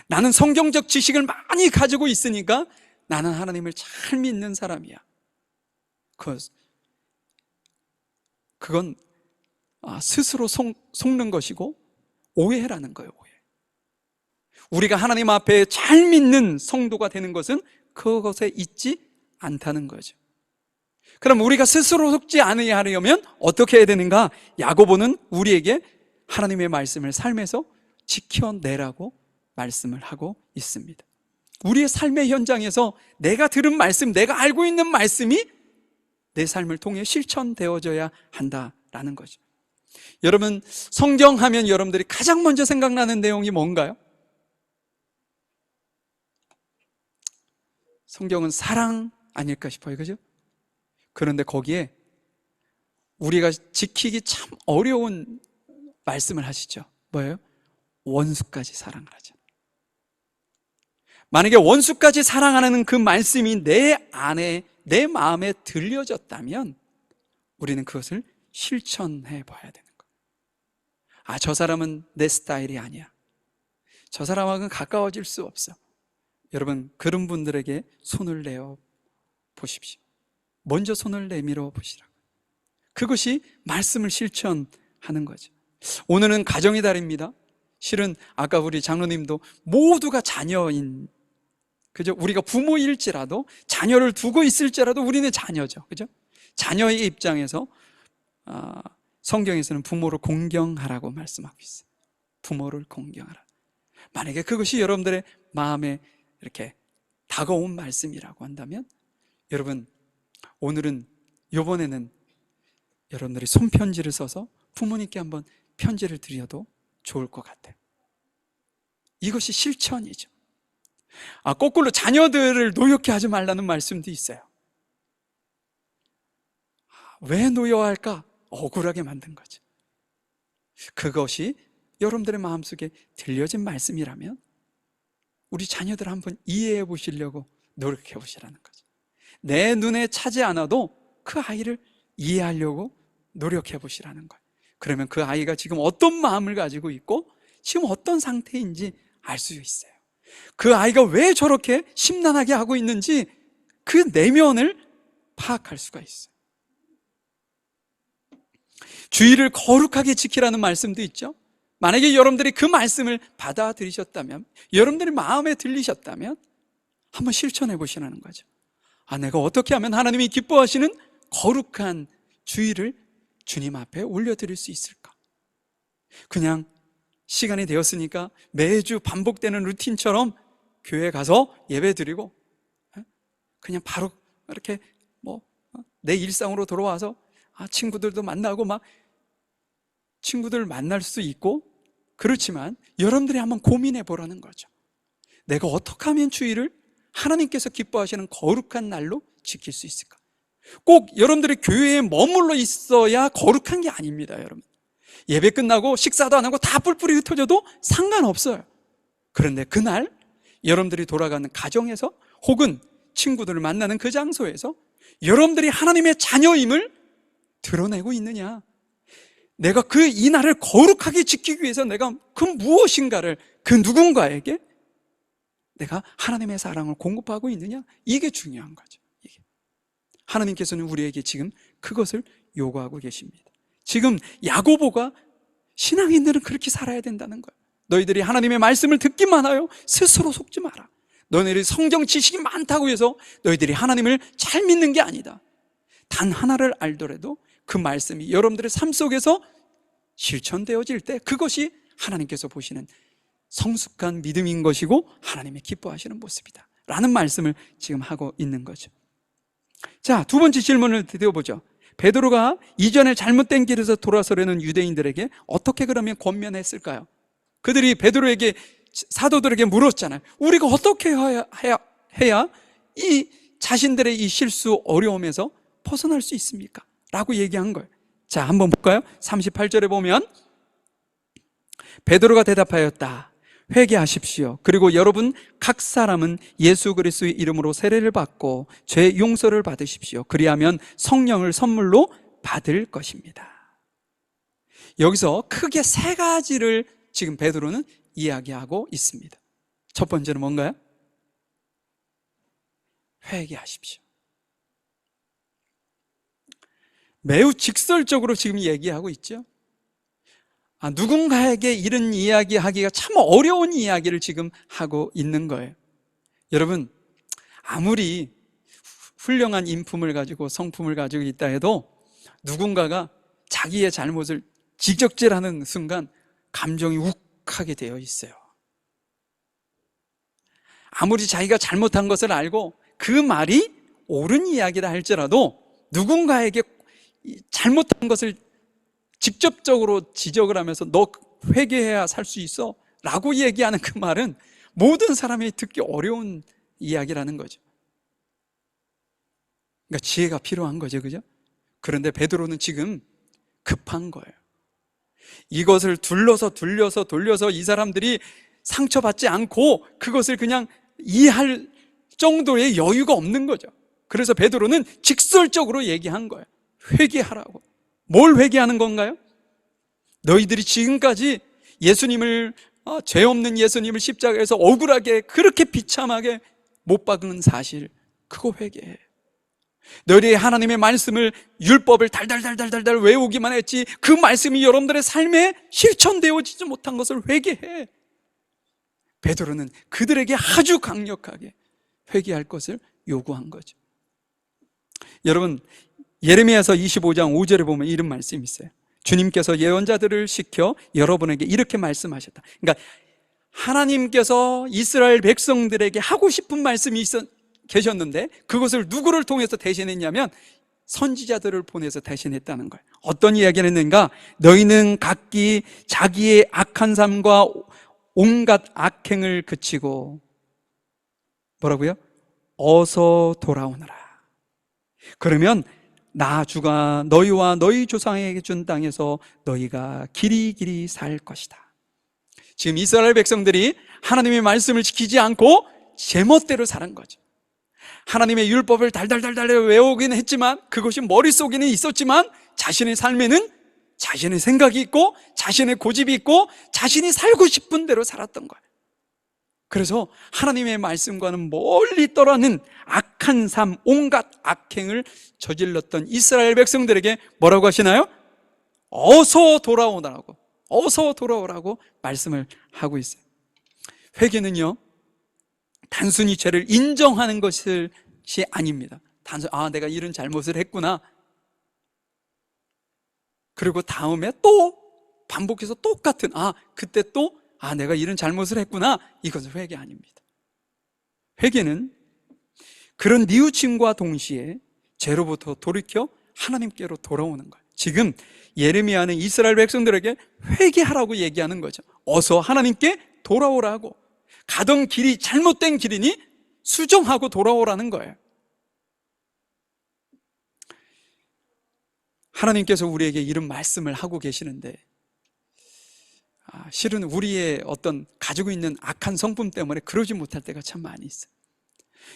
나는 성경적 지식을 많이 가지고 있으니까 나는 하나님을 잘 믿는 사람이야. 그건 스스로 속는 것이고 오해라는 거예요. 오해. 우리가 하나님 앞에 잘 믿는 성도가 되는 것은 그것에 있지 않다는 거죠. 그럼 우리가 스스로 속지 않으려 하려면 어떻게 해야 되는가? 야고보는 우리에게 하나님의 말씀을 삶에서 지켜내라고 말씀을 하고 있습니다. 우리의 삶의 현장에서 내가 들은 말씀, 내가 알고 있는 말씀이 내 삶을 통해 실천되어져야 한다라는 거죠. 여러분, 성경하면 여러분들이 가장 먼저 생각나는 내용이 뭔가요? 성경은 사랑 아닐까 싶어요. 그죠? 그런데 거기에 우리가 지키기 참 어려운 말씀을 하시죠. 뭐예요? 원수까지 사랑을 하죠. 만약에 원수까지 사랑하는 그 말씀이 내 안에, 내 마음에 들려졌다면 우리는 그것을 실천해 봐야 되는 거예요. 저 사람은 내 스타일이 아니야. 저 사람하고는 가까워질 수 없어. 여러분, 그런 분들에게 손을 내어 보십시오. 먼저 손을 내밀어 보시라고. 그것이 말씀을 실천하는 거죠. 오늘은 가정의 달입니다. 실은 아까 우리 장로님도 모두가 자녀인, 그죠? 우리가 부모일지라도, 자녀를 두고 있을지라도 우리는 자녀죠. 그죠? 자녀의 입장에서 성경에서는 부모를 공경하라고 말씀하고 있어요. 부모를 공경하라. 만약에 그것이 여러분들의 마음에 이렇게 다가온 말씀이라고 한다면 여러분, 오늘은, 이번에는 여러분들이 손편지를 써서 부모님께 한번 편지를 드려도 좋을 것 같아요. 이것이 실천이죠. 거꾸로 자녀들을 노엽게 하지 말라는 말씀도 있어요. 왜 노여할까? 억울하게 만든 거죠. 그것이 여러분들의 마음속에 들려진 말씀이라면 우리 자녀들 한번 이해해 보시려고 노력해 보시라는 거죠. 내 눈에 차지 않아도 그 아이를 이해하려고 노력해 보시라는 거예요. 그러면 그 아이가 지금 어떤 마음을 가지고 있고 지금 어떤 상태인지 알 수 있어요. 그 아이가 왜 저렇게 심란하게 하고 있는지 그 내면을 파악할 수가 있어요. 주의를 거룩하게 지키라는 말씀도 있죠. 만약에 여러분들이 그 말씀을 받아들이셨다면, 여러분들이 마음에 들리셨다면 한번 실천해 보시라는 거죠. 내가 어떻게 하면 하나님이 기뻐하시는 거룩한 주의를 주님 앞에 올려드릴 수 있을까? 그냥 시간이 되었으니까 매주 반복되는 루틴처럼 교회 가서 예배 드리고 그냥 바로 이렇게 내 일상으로 돌아와서 친구들도 만나고 막 친구들 만날 수 있고, 그렇지만 여러분들이 한번 고민해 보라는 거죠. 내가 어떻게 하면 주일을 하나님께서 기뻐하시는 거룩한 날로 지킬 수 있을까? 꼭 여러분들이 교회에 머물러 있어야 거룩한 게 아닙니다. 여러분, 예배 끝나고 식사도 안 하고 다 뿔뿔이 흩어져도 상관없어요. 그런데 그날 여러분들이 돌아가는 가정에서 혹은 친구들을 만나는 그 장소에서 여러분들이 하나님의 자녀임을 드러내고 있느냐, 내가 그 이날을 거룩하게 지키기 위해서 내가 그 무엇인가를 그 누군가에게 내가 하나님의 사랑을 공급하고 있느냐, 이게 중요한 거죠. 이게. 하나님께서는 우리에게 지금 그것을 요구하고 계십니다. 지금 야고보가 신앙인들은 그렇게 살아야 된다는 거예요. 너희들이 하나님의 말씀을 듣기만 하여 스스로 속지 마라. 너희들이 성경 지식이 많다고 해서 너희들이 하나님을 잘 믿는 게 아니다. 단 하나를 알더라도 그 말씀이 여러분들의 삶 속에서 실천되어질 때 그것이 하나님께서 보시는 성숙한 믿음인 것이고 하나님의 기뻐하시는 모습이다 라는 말씀을 지금 하고 있는 거죠. 자, 두 번째 질문을 드려보죠. 베드로가 이전에 잘못된 길에서 돌아서려는 유대인들에게 어떻게 그러면 권면했을까요? 그들이 베드로에게, 사도들에게 물었잖아요. 우리가 어떻게 해야 이 자신들의 이 실수, 어려움에서 벗어날 수 있습니까? 라고 얘기한 거예요. 자, 한번 볼까요? 38절에 보면 베드로가 대답하였다. 회개하십시오. 그리고 여러분 각 사람은 예수 그리스도의 이름으로 세례를 받고 죄 용서를 받으십시오. 그리하면 성령을 선물로 받을 것입니다. 여기서 크게 세 가지를 지금 베드로는 이야기하고 있습니다. 첫 번째는 뭔가요? 회개하십시오. 매우 직설적으로 지금 얘기하고 있죠. 누군가에게 이런 이야기하기가 참 어려운 이야기를 지금 하고 있는 거예요. 여러분, 아무리 훌륭한 인품을 가지고 성품을 가지고 있다 해도 누군가가 자기의 잘못을 지적질하는 순간 감정이 욱하게 되어 있어요. 아무리 자기가 잘못한 것을 알고 그 말이 옳은 이야기라 할지라도 누군가에게 잘못한 것을 직접적으로 지적을 하면서 너 회개해야 살 수 있어 라고 얘기하는 그 말은 모든 사람이 듣기 어려운 이야기라는 거죠. 그러니까 지혜가 필요한 거죠, 그죠? 그런데 베드로는 지금 급한 거예요. 이것을 돌려서 이 사람들이 상처받지 않고 그것을 그냥 이해할 정도의 여유가 없는 거죠. 그래서 베드로는 직설적으로 얘기한 거예요. 회개하라고. 뭘 회개하는 건가요? 너희들이 지금까지 예수님을, 죄 없는 예수님을 십자가에서 억울하게 그렇게 비참하게 못 박은 사실, 그거 회개해. 너희들이 하나님의 말씀을, 율법을 달달달달달 외우기만 했지 그 말씀이 여러분들의 삶에 실천되어지지 못한 것을 회개해. 베드로는 그들에게 아주 강력하게 회개할 것을 요구한 거죠. 여러분, 예레미야서 25장 5절에 보면 이런 말씀이 있어요. 주님께서 예언자들을 시켜 여러분에게 이렇게 말씀하셨다. 그러니까 하나님께서 이스라엘 백성들에게 하고 싶은 말씀이 계셨는데 그것을 누구를 통해서 대신했냐면 선지자들을 보내서 대신했다는 거예요. 어떤 이야기를 했는가? 너희는 각기 자기의 악한 삶과 온갖 악행을 그치고 뭐라고요? 어서 돌아오너라. 그러면 나 주가 너희와 너희 조상에게 준 땅에서 너희가 길이길이 살 것이다. 지금 이스라엘 백성들이 하나님의 말씀을 지키지 않고 제멋대로 살은 거죠. 하나님의 율법을 달달달달 외우긴 했지만 그것이 머릿속에는 있었지만 자신의 삶에는 자신의 생각이 있고 자신의 고집이 있고 자신이 살고 싶은 대로 살았던 거예요. 그래서 하나님의 말씀과는 멀리 떨어진 악한 삶, 온갖 악행을 저질렀던 이스라엘 백성들에게 뭐라고 하시나요? 어서 돌아오라고, 어서 돌아오라고 말씀을 하고 있어요. 회개는요, 단순히 죄를 인정하는 것이 아닙니다. 단순히 내가 이런 잘못을 했구나, 그리고 다음에 또 반복해서 똑같은 그때 또 내가 이런 잘못을 했구나, 이것은 회개 아닙니다. 회개는 그런 뉘우침과 동시에 죄로부터 돌이켜 하나님께로 돌아오는 거예요. 지금 예레미야는 이스라엘 백성들에게 회개하라고 얘기하는 거죠. 어서 하나님께 돌아오라고. 가던 길이 잘못된 길이니 수정하고 돌아오라는 거예요. 하나님께서 우리에게 이런 말씀을 하고 계시는데 실은 우리의 어떤 가지고 있는 악한 성품 때문에 그러지 못할 때가 참 많이 있어요.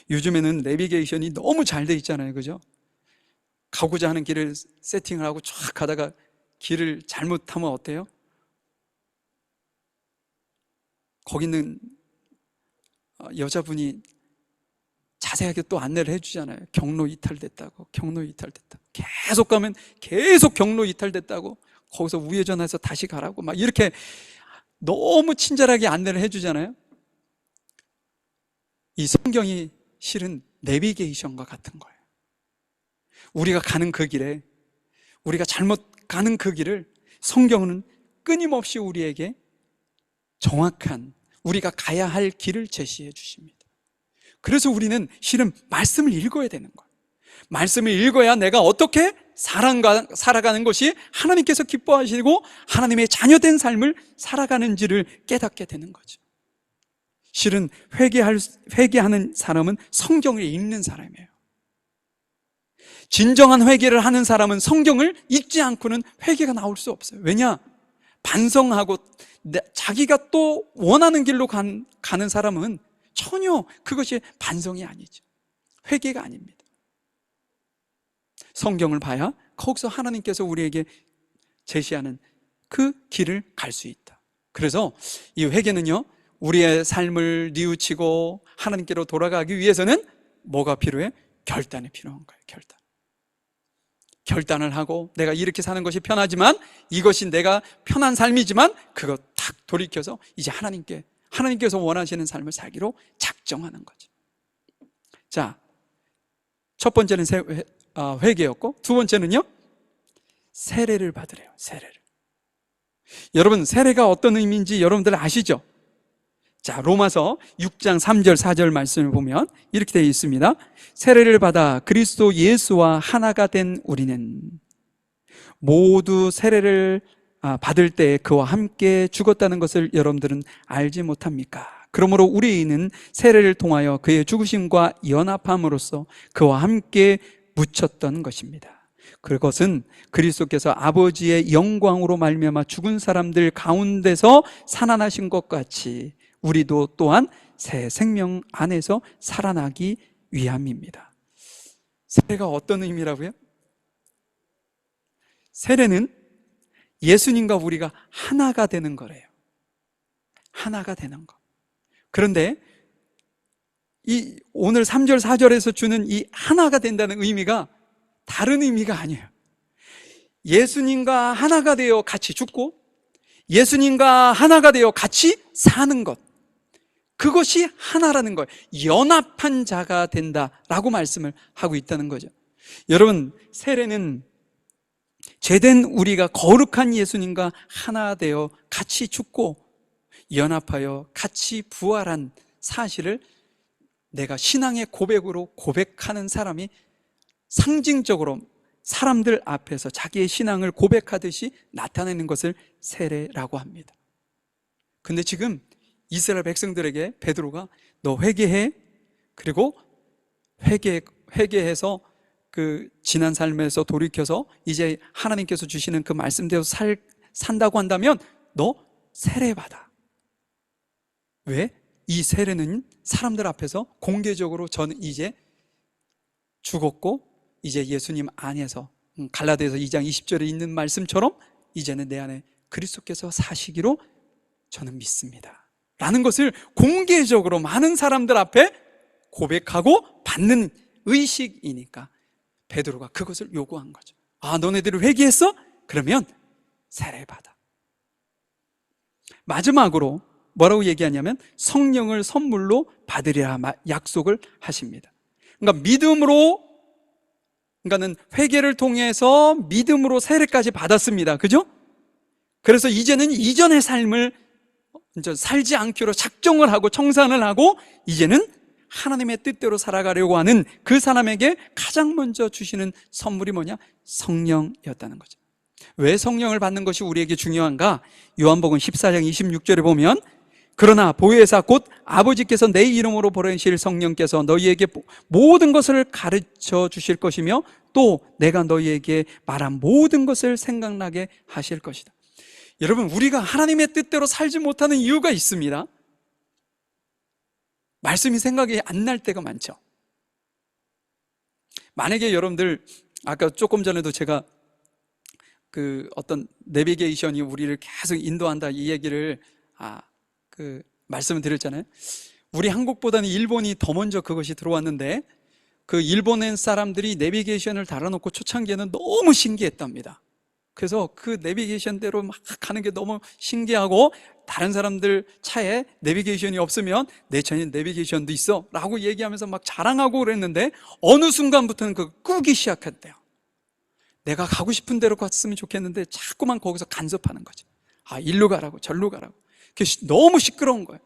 요즘에는 내비게이션이 너무 잘 돼 있잖아요, 그죠? 가고자 하는 길을 세팅을 하고 쫙 가다가 길을 잘못하면 어때요? 거기 있는 여자분이 자세하게 또 안내를 해주잖아요. 경로 이탈됐다고, 경로 이탈됐다. 계속 가면 계속 경로 이탈됐다고, 거기서 우회전해서 다시 가라고 막 이렇게 너무 친절하게 안내를 해주잖아요. 이 성경이 실은 내비게이션과 같은 거예요. 우리가 가는 그 길에, 우리가 잘못 가는 그 길을 성경은 끊임없이 우리에게 정확한 우리가 가야 할 길을 제시해 주십니다. 그래서 우리는 실은 말씀을 읽어야 되는 거예요. 말씀을 읽어야 내가 어떻게 살아가는 것이 하나님께서 기뻐하시고 하나님의 자녀된 삶을 살아가는지를 깨닫게 되는 거죠. 실은 회개하는 사람은 성경을 읽는 사람이에요. 진정한 회개를 하는 사람은 성경을 읽지 않고는 회개가 나올 수 없어요. 왜냐? 반성하고 자기가 또 원하는 길로 가는 사람은 전혀 그것이 반성이 아니죠. 회개가 아닙니다. 성경을 봐야 거기서 하나님께서 우리에게 제시하는 그 길을 갈 수 있다. 그래서 이 회개는요, 우리의 삶을 뉘우치고 하나님께로 돌아가기 위해서는 뭐가 필요해? 결단이 필요한 거예요. 결단을 하고 내가 이렇게 사는 것이 편하지만, 이것이 내가 편한 삶이지만 그거 탁 돌이켜서 이제 하나님께서 원하시는 삶을 살기로 작정하는 거죠. 자, 첫 번째는 회개였고, 두 번째는요, 세례를 받으래요. 세례를. 여러분, 세례가 어떤 의미인지 여러분들 아시죠? 자, 로마서 6장 3절 4절 말씀을 보면 이렇게 되어 있습니다. 세례를 받아 그리스도 예수와 하나가 된 우리는 모두 세례를 받을 때 그와 함께 죽었다는 것을 여러분들은 알지 못합니까? 그러므로 우리는 세례를 통하여 그의 죽으심과 연합함으로써 그와 함께 묻혔던 것입니다. 그것은 그리스도께서 아버지의 영광으로 말미암아 죽은 사람들 가운데서 살아나신 것 같이 우리도 또한 새 생명 안에서 살아나기 위함입니다. 세례가 어떤 의미라고요? 세례는 예수님과 우리가 하나가 되는 거래요. 하나가 되는 거. 그런데 이 오늘 3절 4절에서 주는 이 하나가 된다는 의미가 다른 의미가 아니에요. 예수님과 하나가 되어 같이 죽고 예수님과 하나가 되어 같이 사는 것, 그것이 하나라는 거예요. 연합한 자가 된다라고 말씀을 하고 있다는 거죠. 여러분, 세례는 죄된 우리가 거룩한 예수님과 하나 되어 같이 죽고 연합하여 같이 부활한 사실을 내가 신앙의 고백으로 고백하는 사람이 상징적으로 사람들 앞에서 자기의 신앙을 고백하듯이 나타내는 것을 세례라고 합니다. 근데 지금 이스라엘 백성들에게 베드로가 너 회개해, 그리고 회개해서 그 지난 삶에서 돌이켜서 이제 하나님께서 주시는 그 말씀대로 산다고 한다면 너 세례받아. 왜? 이 세례는 사람들 앞에서 공개적으로 저는 이제 죽었고 이제 예수님 안에서, 갈라디아서 2장 20절에 있는 말씀처럼 이제는 내 안에 그리스도께서 사시기로 저는 믿습니다 라는 것을 공개적으로 많은 사람들 앞에 고백하고 받는 의식이니까 베드로가 그것을 요구한 거죠. 아, 너네들이 회개했어? 그러면 세례받아. 마지막으로 뭐라고 얘기하냐면 성령을 선물로 받으리라 약속을 하십니다. 그러니까 그러니까는 회개를 통해서 믿음으로 세례까지 받았습니다. 그죠? 그래서 이제는 이전의 삶을 이제 살지 않기로 작정을 하고 청산을 하고 이제는 하나님의 뜻대로 살아가려고 하는 그 사람에게 가장 먼저 주시는 선물이 뭐냐? 성령이었다는 거죠. 왜 성령을 받는 것이 우리에게 중요한가? 요한복음 14장 26절에 보면 그러나 보혜사 곧 아버지께서 내 이름으로 보내실 성령께서 너희에게 모든 것을 가르쳐 주실 것이며 또 내가 너희에게 말한 모든 것을 생각나게 하실 것이다. 여러분, 우리가 하나님의 뜻대로 살지 못하는 이유가 있습니다. 말씀이 생각이 안 날 때가 많죠. 만약에 여러분들 아까 조금 전에도 제가 그 어떤 내비게이션이 우리를 계속 인도한다 이 얘기를 말씀을 드렸잖아요. 우리 한국보다는 일본이 더 먼저 그것이 들어왔는데 그 일본의 사람들이 내비게이션을 달아놓고 초창기에는 너무 신기했답니다. 그래서 그 내비게이션대로 막 가는 게 너무 신기하고 다른 사람들 차에 내비게이션이 없으면 내 차에 내비게이션도 있어 라고 얘기하면서 막 자랑하고 그랬는데 어느 순간부터는 그거 끄기 시작했대요. 내가 가고 싶은 데로 갔으면 좋겠는데 자꾸만 거기서 간섭하는 거죠. 아, 일로 가라고 절로 가라고. 너무 시끄러운 거예요.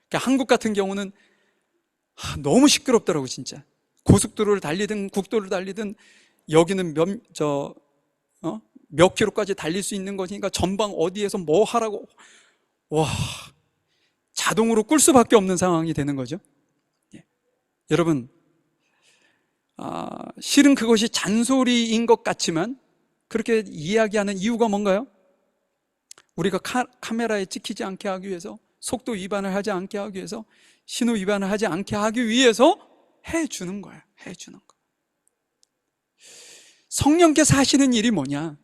그러니까 한국 같은 경우는 너무 시끄럽더라고 진짜. 고속도로를 달리든 국도를 달리든 여기는 몇 킬로까지 달릴 수 있는 것이니까 전방 어디에서 뭐 하라고, 와, 자동으로 끌 수밖에 없는 상황이 되는 거죠. 예. 여러분, 실은 그것이 잔소리인 것 같지만 그렇게 이야기하는 이유가 뭔가요? 우리가 카메라에 찍히지 않게 하기 위해서, 속도 위반을 하지 않게 하기 위해서, 신호 위반을 하지 않게 하기 위해서 해주는 거야. 해주는 거. 성령께서 하시는 일이 뭐냐?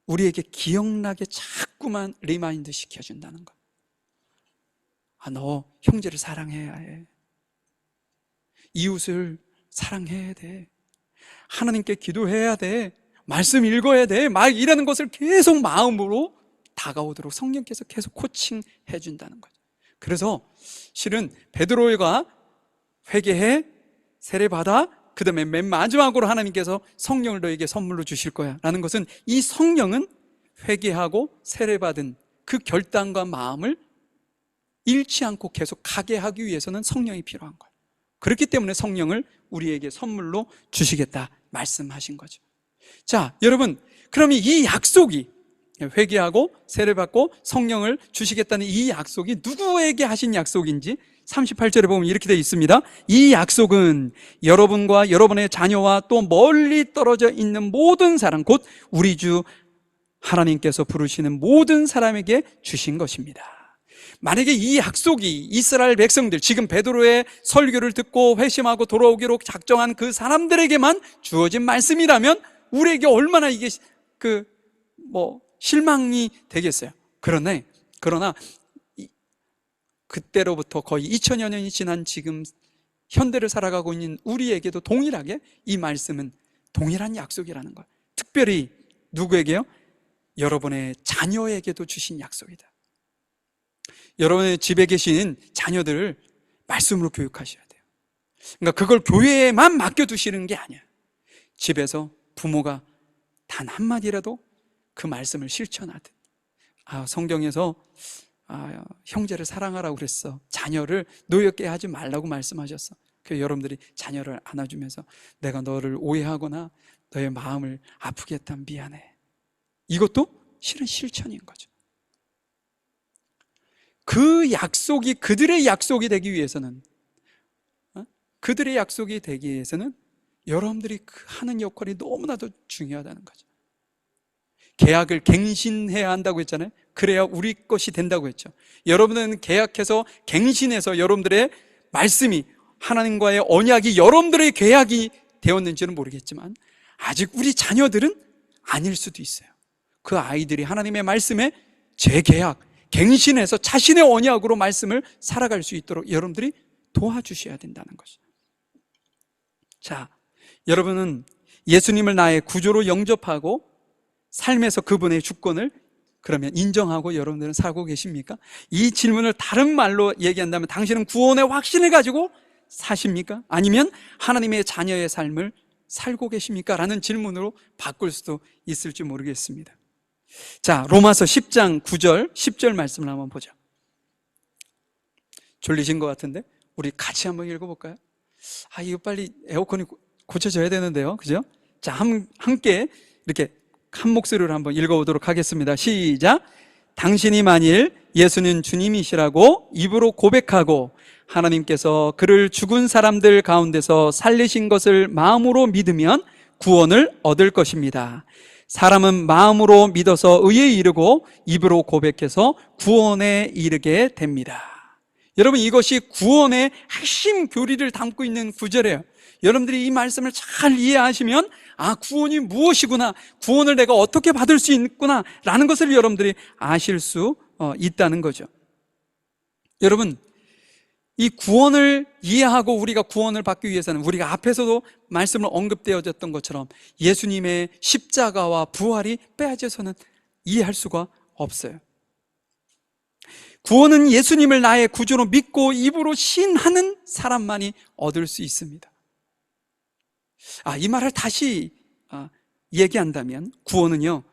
우리에게 기억나게 자꾸만 리마인드 시켜준다는 거. 아, 너 형제를 사랑해야 해. 이웃을 사랑해야 돼. 하나님께 기도해야 돼. 말씀 읽어야 돼. 막 이라는 것을 계속 마음으로 다가오도록 성령께서 계속 코칭해 준다는 거죠. 그래서 실은 베드로가 회개해, 세례받아, 그 다음에 맨 마지막으로 하나님께서 성령을 너에게 선물로 주실 거야 라는 것은, 이 성령은 회개하고 세례받은 그 결단과 마음을 잃지 않고 계속 가게 하기 위해서는 성령이 필요한 거예요. 그렇기 때문에 성령을 우리에게 선물로 주시겠다 말씀하신 거죠. 자, 여러분, 그러면 이 약속이, 회개하고 세례받고 성령을 주시겠다는 이 약속이 누구에게 하신 약속인지 38절에 보면 이렇게 되어 있습니다. 이 약속은 여러분과 여러분의 자녀와 또 멀리 떨어져 있는 모든 사람, 곧 우리 주 하나님께서 부르시는 모든 사람에게 주신 것입니다. 만약에 이 약속이 이스라엘 백성들, 지금 베드로의 설교를 듣고 회심하고 돌아오기로 작정한 그 사람들에게만 주어진 말씀이라면 우리에게 얼마나 이게 실망이 되겠어요. 그러나 그때로부터 거의 2000여 년이 지난 지금 현대를 살아가고 있는 우리에게도 동일하게 이 말씀은 동일한 약속이라는 거예요. 특별히 누구에게요? 여러분의 자녀에게도 주신 약속이다. 여러분의 집에 계신 자녀들을 말씀으로 교육하셔야 돼요. 그러니까 그걸 교회에만 맡겨두시는 게 아니야. 집에서 부모가 단 한마디라도 그 말씀을 실천하듯, 성경에서 형제를 사랑하라고 그랬어, 자녀를 노엽게 하지 말라고 말씀하셨어. 그래서 여러분들이 자녀를 안아주면서 내가 너를 오해하거나 너의 마음을 아프게 했다면 미안해, 이것도 실은 실천인 거죠. 그 약속이 그들의 약속이 되기 위해서는, 여러분들이 하는 역할이 너무나도 중요하다는 거죠. 계약을 갱신해야 한다고 했잖아요. 그래야 우리 것이 된다고 했죠. 여러분은 계약해서 갱신해서 여러분들의 말씀이, 하나님과의 언약이 여러분들의 계약이 되었는지는 모르겠지만 아직 우리 자녀들은 아닐 수도 있어요. 그 아이들이 하나님의 말씀에 재계약, 갱신해서 자신의 언약으로 말씀을 살아갈 수 있도록 여러분들이 도와주셔야 된다는 것이죠. 자, 여러분은 예수님을 나의 구조로 영접하고 삶에서 그분의 주권을 그러면 인정하고 여러분들은 살고 계십니까? 이 질문을 다른 말로 얘기한다면 당신은 구원의 확신을 가지고 사십니까? 아니면 하나님의 자녀의 삶을 살고 계십니까? 라는 질문으로 바꿀 수도 있을지 모르겠습니다. 자, 로마서 10장 9절 10절 말씀을 한번 보죠. 졸리신 것 같은데 우리 같이 한번 읽어볼까요? 이거 빨리 에어컨이 고쳐져야 되는데요, 그죠? 자, 함께 이렇게 한 목소리로 한번 읽어보도록 하겠습니다. 시작. 당신이 만일 예수는 주님이시라고 입으로 고백하고 하나님께서 그를 죽은 사람들 가운데서 살리신 것을 마음으로 믿으면 구원을 얻을 것입니다. 사람은 마음으로 믿어서 의에 이르고 입으로 고백해서 구원에 이르게 됩니다. 여러분, 이것이 구원의 핵심 교리를 담고 있는 구절이에요. 여러분들이 이 말씀을 잘 이해하시면 구원이 무엇이구나, 구원을 내가 어떻게 받을 수 있구나 라는 것을 여러분들이 아실 수 있다는 거죠. 여러분, 이 구원을 이해하고 우리가 구원을 받기 위해서는 우리가 앞에서도 말씀을 언급되어졌던 것처럼 예수님의 십자가와 부활이 빼앗겨서는 이해할 수가 없어요. 구원은 예수님을 나의 구주로 믿고 입으로 신하는 사람만이 얻을 수 있습니다. 이 말을 다시 얘기한다면 구원은요,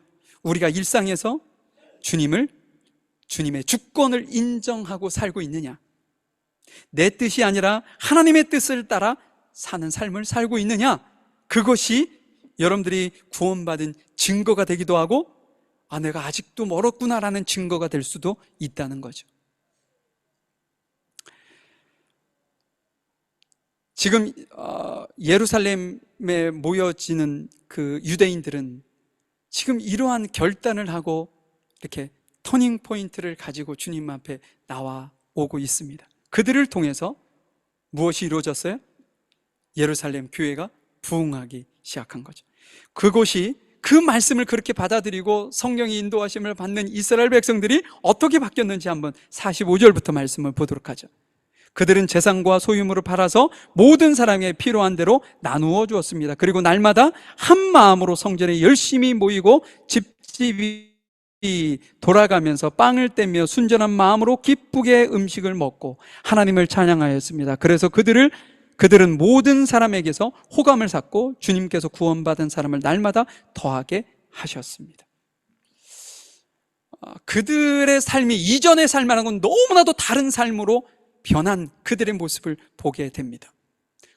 우리가 일상에서 주님의 주권을 인정하고 살고 있느냐, 내 뜻이 아니라 하나님의 뜻을 따라 사는 삶을 살고 있느냐, 그것이 여러분들이 구원받은 증거가 되기도 하고 내가 아직도 멀었구나라는 증거가 될 수도 있다는 거죠. 지금 예루살렘에 모여지는 그 유대인들은 지금 이러한 결단을 하고 이렇게 터닝 포인트를 가지고 주님 앞에 나와 오고 있습니다. 그들을 통해서 무엇이 이루어졌어요? 예루살렘 교회가 부흥하기 시작한 거죠. 그곳이 그 말씀을 그렇게 받아들이고 성령의 인도하심을 받는 이스라엘 백성들이 어떻게 바뀌었는지 한번 45절부터 말씀을 보도록 하죠. 그들은 재산과 소유물을 팔아서 모든 사람에게 필요한 대로 나누어 주었습니다. 그리고 날마다 한 마음으로 성전에 열심히 모이고 집집이 돌아가면서 빵을 떼며 순전한 마음으로 기쁘게 음식을 먹고 하나님을 찬양하였습니다. 그래서 그들은 모든 사람에게서 호감을 샀고 주님께서 구원받은 사람을 날마다 더하게 하셨습니다. 그들의 삶이 이전의 삶하고는 너무나도 다른 삶으로 변한 그들의 모습을 보게 됩니다.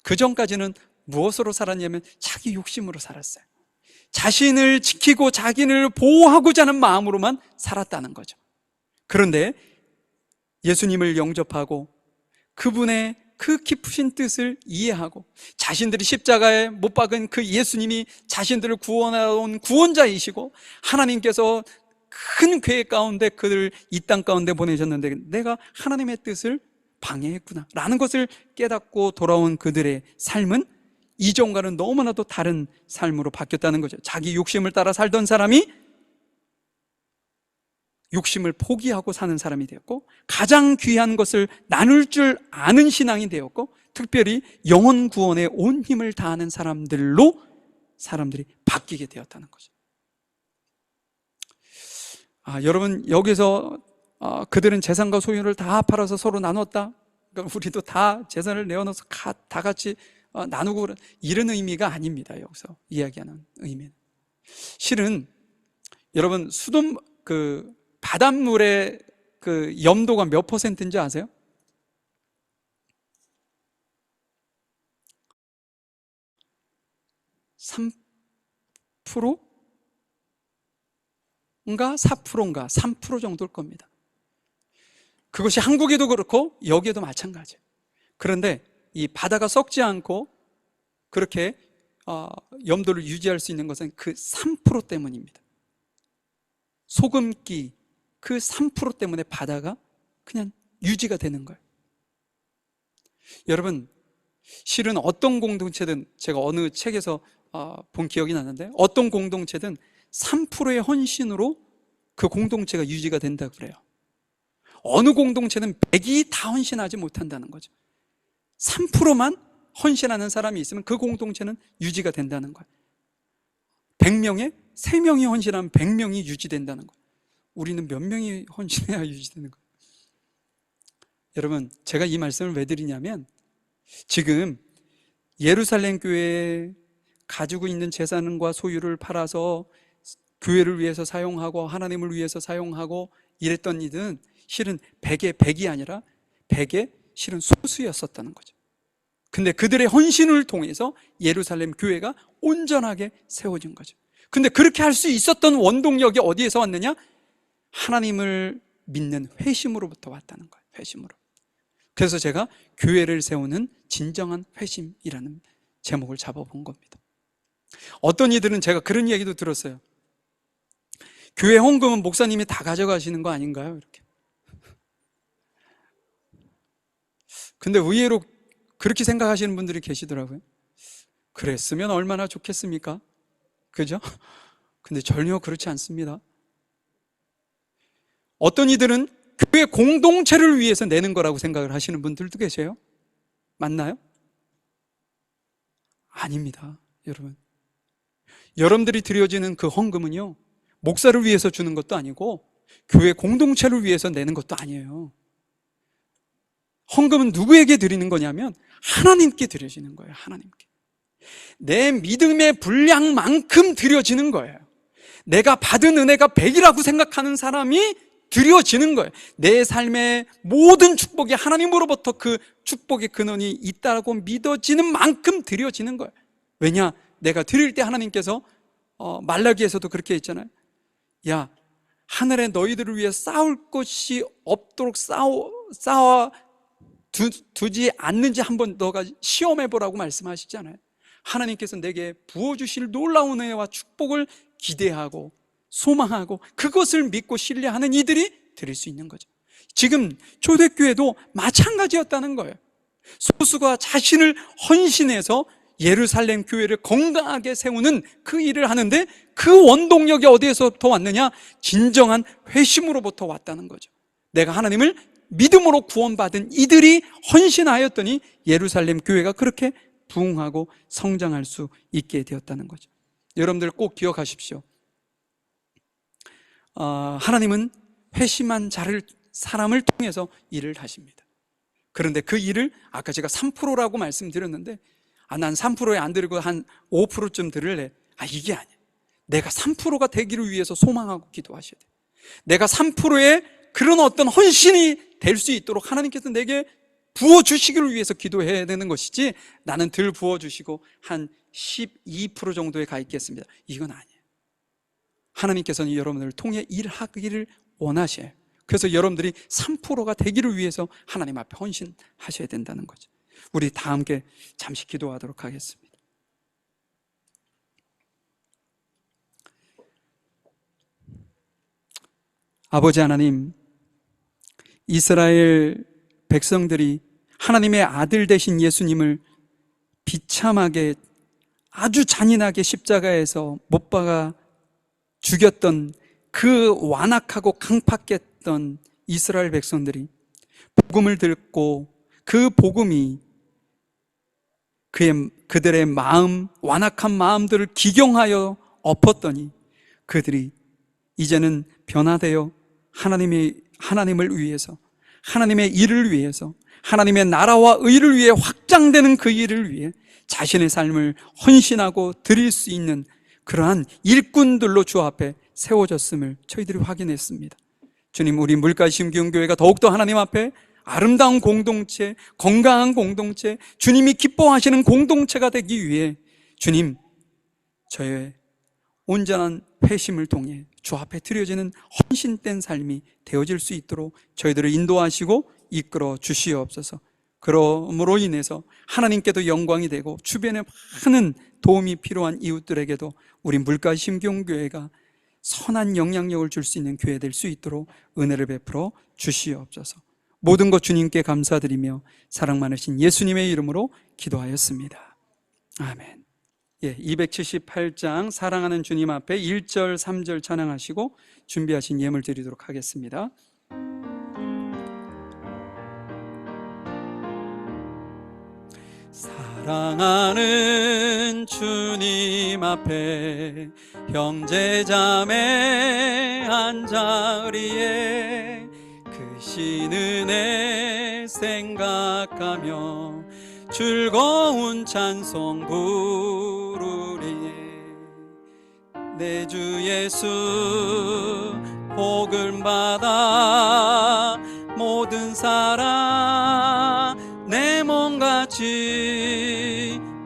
그 전까지는 무엇으로 살았냐면 자기 욕심으로 살았어요. 자신을 지키고 자기를 보호하고자 하는 마음으로만 살았다는 거죠. 그런데 예수님을 영접하고 그분의 그 깊으신 뜻을 이해하고 자신들이 십자가에 못 박은 그 예수님이 자신들을 구원해온 구원자이시고 하나님께서 큰 계획 가운데 그들을 이 땅 가운데 보내셨는데 내가 하나님의 뜻을 방해했구나 라는 것을 깨닫고 돌아온 그들의 삶은 이전과는 너무나도 다른 삶으로 바뀌었다는 거죠. 자기 욕심을 따라 살던 사람이 욕심을 포기하고 사는 사람이 되었고 가장 귀한 것을 나눌 줄 아는 신앙이 되었고 특별히 영혼 구원에 온 힘을 다하는 사람들로 사람들이 바뀌게 되었다는 거죠. 여러분 여기서 그들은 재산과 소유를 다 팔아서 서로 나눴다. 그러니까 우리도 다 재산을 내어놓아서 다 같이 나누고 이런 의미가 아닙니다. 여기서 이야기하는 의미는 실은 여러분 바닷물의 그 염도가 몇 %인지 아세요? (3%) 인가 4%인가 3% 정도일 겁니다. 그것이 한국에도 그렇고 여기에도 마찬가지예요. 그런데 이 바다가 썩지 않고 그렇게 염도를 유지할 수 있는 것은 그 3% 때문입니다. 소금기 그 3% 때문에 바다가 그냥 유지가 되는 거예요. 여러분 실은 어떤 공동체든 제가 어느 책에서 본 기억이 나는데 어떤 공동체든 3%의 헌신으로 그 공동체가 유지가 된다고 그래요. 어느 공동체는 100이 다 헌신하지 못한다는 거죠. 3%만 헌신하는 사람이 있으면 그 공동체는 유지가 된다는 거예요. 100명에 3명이 헌신하면 100명이 유지된다는 거예요. 우리는 몇 명이 헌신해야 유지되는 거예요? 여러분 제가 이 말씀을 왜 드리냐면 지금 예루살렘 교회에 가지고 있는 재산과 소유를 팔아서 교회를 위해서 사용하고 하나님을 위해서 사용하고 이랬던 이들은 실은 100의 100이 아니라 100의 실은 소수였었다는 거죠. 근데 그들의 헌신을 통해서 예루살렘 교회가 온전하게 세워진 거죠. 근데 그렇게 할 수 있었던 원동력이 어디에서 왔느냐? 하나님을 믿는 회심으로부터 왔다는 거예요. 회심으로. 그래서 제가 교회를 세우는 진정한 회심이라는 제목을 잡아본 겁니다. 어떤 이들은 제가 그런 얘기도 들었어요. 교회 헌금은 목사님이 다 가져가시는 거 아닌가요? 이렇게. 근데 의외로 그렇게 생각하시는 분들이 계시더라고요. 그랬으면 얼마나 좋겠습니까? 그죠? 근데 전혀 그렇지 않습니다. 어떤 이들은 교회 공동체를 위해서 내는 거라고 생각을 하시는 분들도 계세요. 맞나요? 아닙니다, 여러분. 여러분들이 드려지는 그 헌금은요, 목사를 위해서 주는 것도 아니고 교회 공동체를 위해서 내는 것도 아니에요. 헌금은 누구에게 드리는 거냐면 하나님께 드려지는 거예요. 하나님께. 내 믿음의 분량만큼 드려지는 거예요. 내가 받은 은혜가 100이라고 생각하는 사람이 드려지는 거예요. 내 삶의 모든 축복이 하나님으로부터 그 축복의 근원이 있다고 믿어지는 만큼 드려지는 거예요. 왜냐? 내가 드릴 때 하나님께서 말라기에서도 그렇게 했잖아요. 야, 하늘에 너희들을 위해 싸울 것이 없도록 쌓아 두지 않는지 한번 너가 시험해보라고 말씀하시잖아요. 하나님께서 내게 부어주실 놀라운 은혜와 축복을 기대하고 소망하고 그것을 믿고 신뢰하는 이들이 드릴 수 있는 거죠. 지금 초대교회도 마찬가지였다는 거예요. 소수가 자신을 헌신해서 예루살렘 교회를 건강하게 세우는 그 일을 하는데 그 원동력이 어디에서부터 왔느냐? 진정한 회심으로부터 왔다는 거죠. 내가 하나님을 믿음으로 구원받은 이들이 헌신하였더니 예루살렘 교회가 그렇게 부흥하고 성장할 수 있게 되었다는 거죠. 여러분들 꼭 기억하십시오. 하나님은 회심한 사람을 통해서 일을 하십니다. 그런데 그 일을 아까 제가 3%라고 말씀드렸는데 난 3%에 안 들고 한 5%쯤 들을래. 이게 아니야. 내가 3%가 되기를 위해서 소망하고 기도하셔야 돼. 내가 3%의 그런 어떤 헌신이 될 수 있도록 하나님께서 내게 부어주시기를 위해서 기도해야 되는 것이지, 나는 덜 부어주시고 한 12% 정도에 가 있겠습니다, 이건 아니에요. 하나님께서는 여러분들을 통해 일하기를 원하셔요. 그래서 여러분들이 3%가 되기를 위해서 하나님 앞에 헌신하셔야 된다는 거죠. 우리 다 함께 잠시 기도하도록 하겠습니다. 아버지 하나님, 이스라엘 백성들이 하나님의 아들 되신 예수님을 비참하게 아주 잔인하게 십자가에서 못 박아 죽였던 그 완악하고 강팍했던 이스라엘 백성들이 복음을 듣고 그 복음이 그들의 마음, 완악한 마음들을 기경하여 엎었더니 그들이 이제는 변화되어 하나님을 위해서, 하나님의 일을 위해서, 하나님의 나라와 의를 위해 확장되는 그 일을 위해 자신의 삶을 헌신하고 드릴 수 있는 그러한 일꾼들로 주 앞에 세워졌음을 저희들이 확인했습니다. 주님, 우리 물가심기운교회가 더욱더 하나님 앞에 아름다운 공동체, 건강한 공동체, 주님이 기뻐하시는 공동체가 되기 위해 주님, 저의 온전한 회심을 통해 주 앞에 드려지는 헌신된 삶이 되어질 수 있도록 저희들을 인도하시고 이끌어 주시옵소서. 그러므로 인해서 하나님께도 영광이 되고 주변에 많은 도움이 필요한 이웃들에게도 우리 물가심기운교회가 선한 영향력을 줄 수 있는 교회 될 수 있도록 은혜를 베풀어 주시옵소서. 모든 것 주님께 감사드리며 사랑 많으신 예수님의 이름으로 기도하였습니다. 아멘. 278장 사랑하는 주님 앞에 1절, 3절 찬양하시고 준비하신 예물 드리도록 하겠습니다. 사랑하는 주님 앞에 형제자매 한자리에 그 신은혜 생각하며 즐거운 찬송 부르리. 내 주 예수 복을 받아 모든 사람 내 몸같이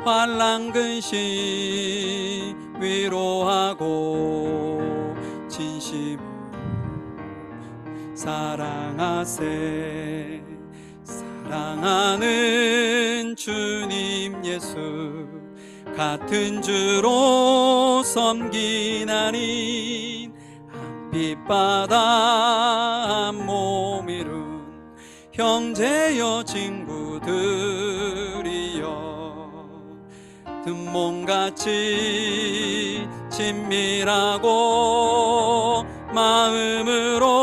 환난 근심 위로하고 진심으로 사랑하세. 사랑하는 주님 예수 같은 주로 섬기나니 한 빛바다 한 몸 이룬 형제여 친구들이여 든몸같이 친밀하고 마음으로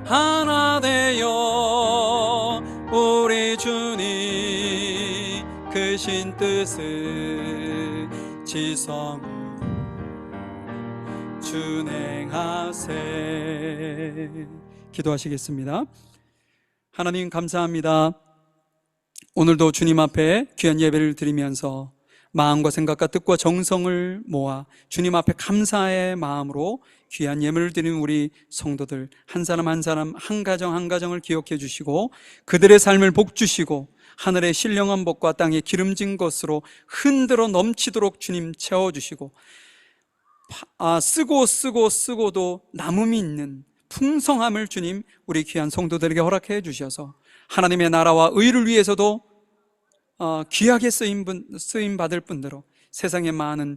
하나 되어 우리 주님 크신 뜻을 지성으로 준행하세. 기도하시겠습니다. 하나님 감사합니다. 오늘도 주님 앞에 귀한 예배를 드리면서 마음과 생각과 뜻과 정성을 모아 주님 앞에 감사의 마음으로 귀한 예물을 드리는 우리 성도들 한 사람 한 사람, 한 가정 한 가정을 기억해 주시고 그들의 삶을 복 주시고 하늘의 신령한 복과 땅의 기름진 것으로 흔들어 넘치도록 주님 채워주시고 쓰고도 남음이 있는 풍성함을 주님 우리 귀한 성도들에게 허락해 주셔서 하나님의 나라와 의를 위해서도 귀하게 쓰임 받을 분대로 세상의 많은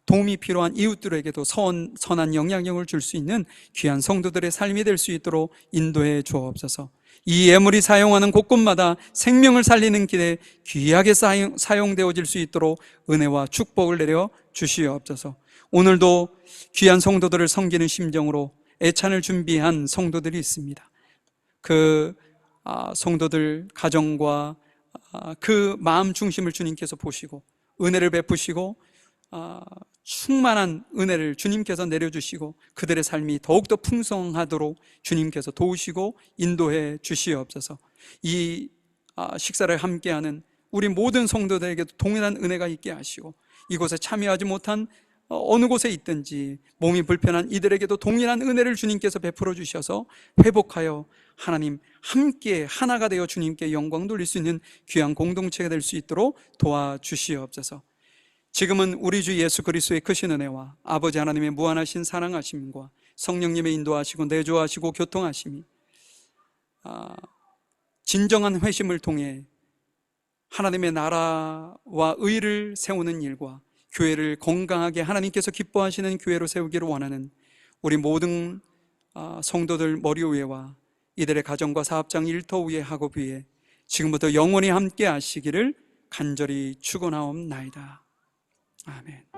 도움이 필요한 이웃들에게도 선한 영향력을 줄 수 있는 귀한 성도들의 삶이 될 수 있도록 인도해 주옵소서. 이 예물이 사용하는 곳곳마다 생명을 살리는 길에 귀하게 사용되어질 수 있도록 은혜와 축복을 내려 주시옵소서. 오늘도 귀한 성도들을 섬기는 심정으로 애찬을 준비한 성도들이 있습니다. 그 성도들 가정과 그 마음 중심을 주님께서 보시고 은혜를 베푸시고 충만한 은혜를 주님께서 내려주시고 그들의 삶이 더욱더 풍성하도록 주님께서 도우시고 인도해 주시옵소서. 이 식사를 함께하는 우리 모든 성도들에게도 동일한 은혜가 있게 하시고 이곳에 참여하지 못한 어느 곳에 있든지 몸이 불편한 이들에게도 동일한 은혜를 주님께서 베풀어 주셔서 회복하여 하나님 함께 하나가 되어 주님께 영광 돌릴 수 있는 귀한 공동체가 될 수 있도록 도와주시옵소서. 지금은 우리 주 예수 그리스도의 크신 은혜와 아버지 하나님의 무한하신 사랑하심과 성령님의 인도하시고 내조하시고 교통하심이 진정한 회심을 통해 하나님의 나라와 의를 세우는 일과 교회를 건강하게 하나님께서 기뻐하시는 교회로 세우기를 원하는 우리 모든 성도들 머리 위에와 이들의 가정과 사업장 일터 위에 학업 위에 지금부터 영원히 함께 하시기를 간절히 축원하옵나이다. 아멘.